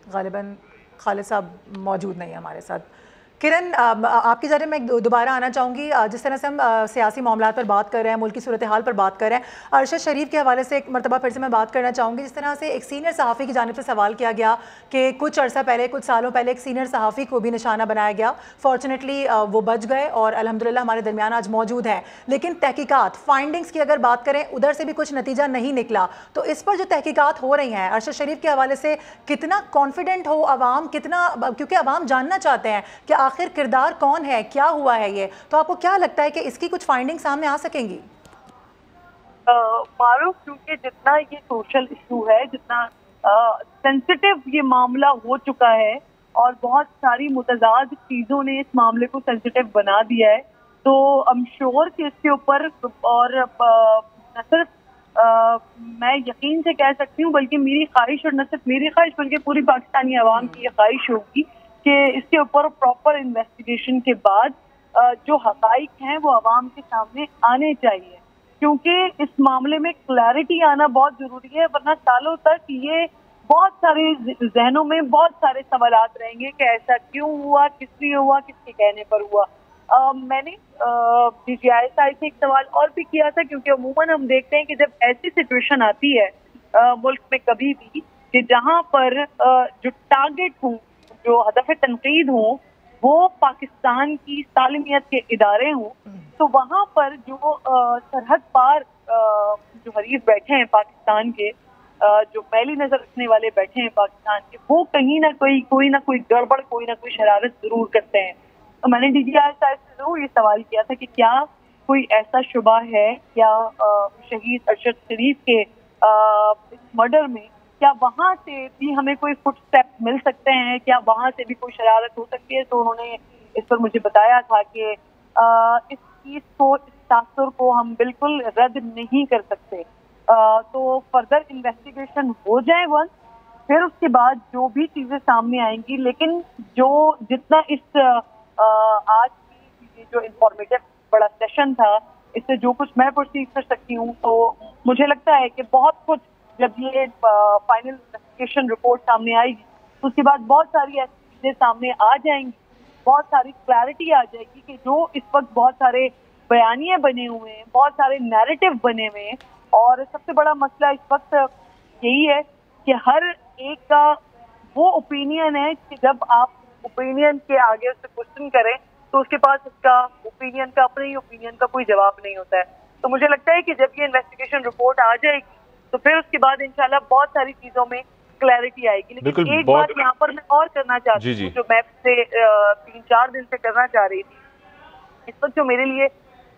गालिबन खालिद साहब मौजूद नहीं है हमारे साथ। किरण, आपकी जरिए मैं दोबारा आना चाहूँगी। जिस तरह से हम सियासी मामलात पर बात कर रहे हैं, मुल्क की सूरत हाल पर बात कर रहे हैं, अरशद शरीफ के हवाले से एक मरतबा फिर से मैं बात करना चाहूँगी। जिस तरह से एक सीनियर सहाफ़ी की जानिब से सवाल किया गया कि कुछ अर्सा पहले, कुछ सालों पहले एक सीनियर सहाफ़ी को भी निशाना बनाया गया। फॉर्चुनेटली वो बच गए और अल्हम्दुलिल्लाह हमारे दरमियान आज मौजूद है। लेकिन तहकीकात, फाइंडिंग्स की अगर बात करें, उधर से भी कुछ नतीजा नहीं निकला। तो इस पर जो तहकीकात हो रही हैं, अरशद शरीफ के हवाले से कितना कॉन्फिडेंट हो आवाम, कितना, क्योंकि आवाम जानना चाहते हैं कि आखिर किरदार कौन है, क्या हुआ है ये। तो आपको क्या लगता है कि इसकी कुछ फाइंडिंग सामने आ सकेंगी? मारूफ, क्योंकि जितना ये सोशल इशू है, जितना सेंसिटिव ये मामला हो चुका है और बहुत सारी मुतजाद चीजों ने इस मामले को सेंसिटिव बना दिया है, तो आई एम श्योर कि इसके ऊपर, और न सिर्फ मैं यकीन से कह सकती हूँ बल्कि मेरी ख्वाहिश, और न सिर्फ मेरी ख्वाहिश बल्कि पूरी पाकिस्तानी आवाम की ये ख्वाहिश होगी कि इसके ऊपर प्रॉपर इन्वेस्टिगेशन के बाद जो हकाइक हैं वो आवाम के सामने आने चाहिए, क्योंकि इस मामले में क्लैरिटी आना बहुत जरूरी है। वरना सालों तक ये बहुत सारे जहनों में बहुत सारे सवालात रहेंगे कि ऐसा क्यों हुआ, किस लिए हुआ, किसके कहने पर हुआ। मैंने DGISI से एक सवाल और भी किया था, क्योंकि अमूमन हम देखते हैं कि जब ऐसी सिचुएशन आती है मुल्क में कभी भी कि जहाँ पर जो टारगेट हों, जो हदफ तनकीद हों, वो पाकिस्तान की सालमियत के इदारे हों, तो वहाँ पर जो सरहद पार जो हरीफ बैठे हैं पाकिस्तान के, जो मैली नजर रखने वाले बैठे हैं पाकिस्तान के, वो कहीं ना कोई ना कोई गड़बड़, कोई ना कोई शरारत जरूर करते हैं। तो मैंने DGISI से जरूर ये सवाल किया था कि क्या कोई ऐसा शुबा है, क्या शहीद अरशद शरीफ के इस मर्डर में क्या वहां से भी हमें कोई फुटस्टेप मिल सकते हैं, क्या वहां से भी कोई शरारत हो सकती है। तो उन्होंने इस पर मुझे बताया था कि इस चीज को, इस तासुर को हम बिल्कुल रद्द नहीं कर सकते। तो फर्दर इन्वेस्टिगेशन हो जाए वन, फिर उसके बाद जो भी चीजें सामने आएंगी, लेकिन जो जितना इस आज की जो इंफॉर्मेटिव बड़ा सेशन था, इससे जो कुछ मैं परसीव कर सकती हूँ, तो मुझे लगता है कि बहुत कुछ, जब ये फाइनल इन्वेस्टिगेशन रिपोर्ट सामने आएगी तो उसके बाद बहुत सारी ऐसी चीजें सामने आ जाएंगी, बहुत सारी क्लैरिटी आ जाएगी कि जो इस वक्त बहुत सारे बयानिए बने हुए हैं, बहुत सारे नैरेटिव बने हुए हैं। और सबसे बड़ा मसला इस वक्त यही है कि हर एक का वो ओपिनियन है कि जब आप ओपिनियन के आगे उससे क्वेश्चन करें तो उसके पास उसका ओपिनियन का, अपने ही ओपिनियन का कोई जवाब नहीं होता है। तो मुझे लगता है कि जब ये इन्वेस्टिगेशन रिपोर्ट आ जाएगी तो फिर उसके बाद इंशाल्लाह बहुत सारी चीजों में क्लैरिटी आएगी। लेकिन एक बात यहाँ पर मैं और करना चाहती हूँ, जो मैं से 3-4 दिन से करना चाह रही थी, इस वक्त जो मेरे लिए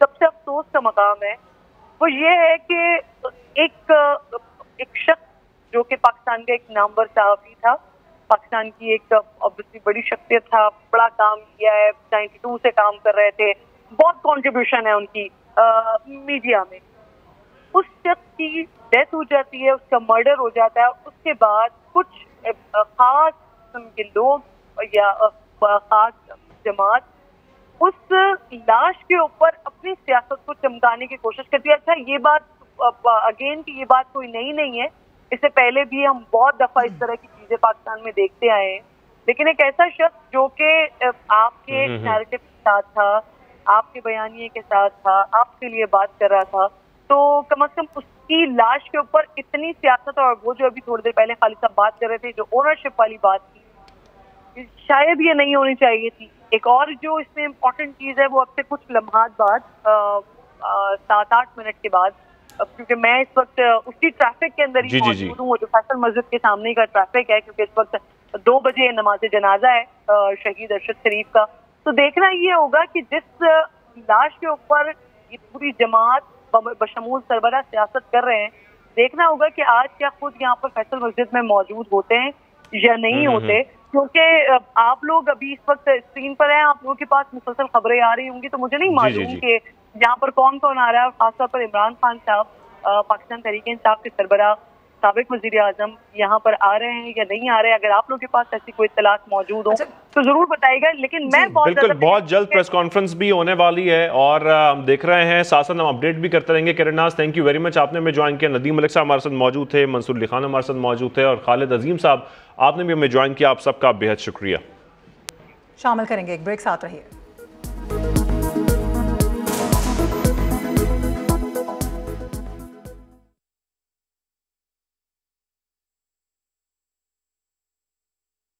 सबसे अफसोस का मकाम है वो ये है कि एक शख्स जो कि पाकिस्तान का एक नामवर सहाफी था, पाकिस्तान की एक ऑब्वियसली बड़ी शख्सियत था, बड़ा काम किया है, 92 से काम कर रहे थे, बहुत कंट्रीब्यूशन है उनकी मीडिया में। उस शख्स की डेथ हो जाती है, उसका मर्डर हो जाता है, उसके बाद कुछ खास किस्म के लोग या खास जमात उस लाश के ऊपर अपनी सियासत को चमकाने की कोशिश करती है। अच्छा, ये बात अगेन की ये बात कोई नई नहीं है, इससे पहले भी हम बहुत दफा इस तरह की चीजें पाकिस्तान में देखते आए हैं। लेकिन एक ऐसा शख्स जो कि आपके नैरेटिव के साथ था, आपके बयानिए के साथ था, आपके लिए बात कर रहा था, तो कम से कम उसकी लाश के ऊपर इतनी सियासत, और वो जो अभी थोड़ी देर पहले खालिद साहब बात कर रहे थे, जो ओनरशिप वाली बात थी, शायद ये नहीं होनी चाहिए थी। एक और जो इसमें इम्पोर्टेंट चीज़ है वो अब से कुछ लम्हात बाद 7-8 मिनट के बाद, क्योंकि मैं इस वक्त उसी ट्रैफिक के अंदर ही मौजूद हूँ, वो जो फैसल मस्जिद के सामने का ट्रैफिक है, क्योंकि इस वक्त 2 बजे नमाज जनाजा है शहीद अरशद शरीफ का। तो देखना ये होगा कि जिस लाश के ऊपर ये पूरी जमात बशमूल सरबरा सियासत कर रहे हैं, देखना होगा कि आज क्या खुद यहाँ पर फैसल मस्जिद में मौजूद होते हैं या नहीं होते, क्योंकि आप लोग अभी इस वक्त स्क्रीन पर हैं, आप लोगों के पास मुसलसल खबरें आ रही होंगी, तो मुझे नहीं मालूम कि यहाँ पर कौन कौन आ रहा है। खासतौर पर इमरान खान साहब, पाकिस्तान तहरीक-ए-इंसाफ के सरबराह, साबिक वज़ीर आज़म यहाँ पर आ रहे हैं या नहीं आ रहे। अगर आप लोगों के पास ऐसी कोई इत्तलात मौजूद हो तो जरूर बताइएगा। लेकिन मैं बहुत जल्द प्रेस कॉन्फ्रेंस भी होने वाली है और हम देख रहे हैं, साथ साथ हम अपडेट भी करते रहेंगे। किरण नाज, थैंक यू वेरी मच, आपने हमें ज्वाइन किया। नदीम मलिक साहब हमारे साथ मौजूद थे, मंसूर अली खान हमारे साथ मौजूद थे और खालिद अजीम साहब आपने भी हमें ज्वाइन किया। आप सबका बेहद शुक्रिया। शामिल करेंगे एक ब्रेक, साथ रहिए।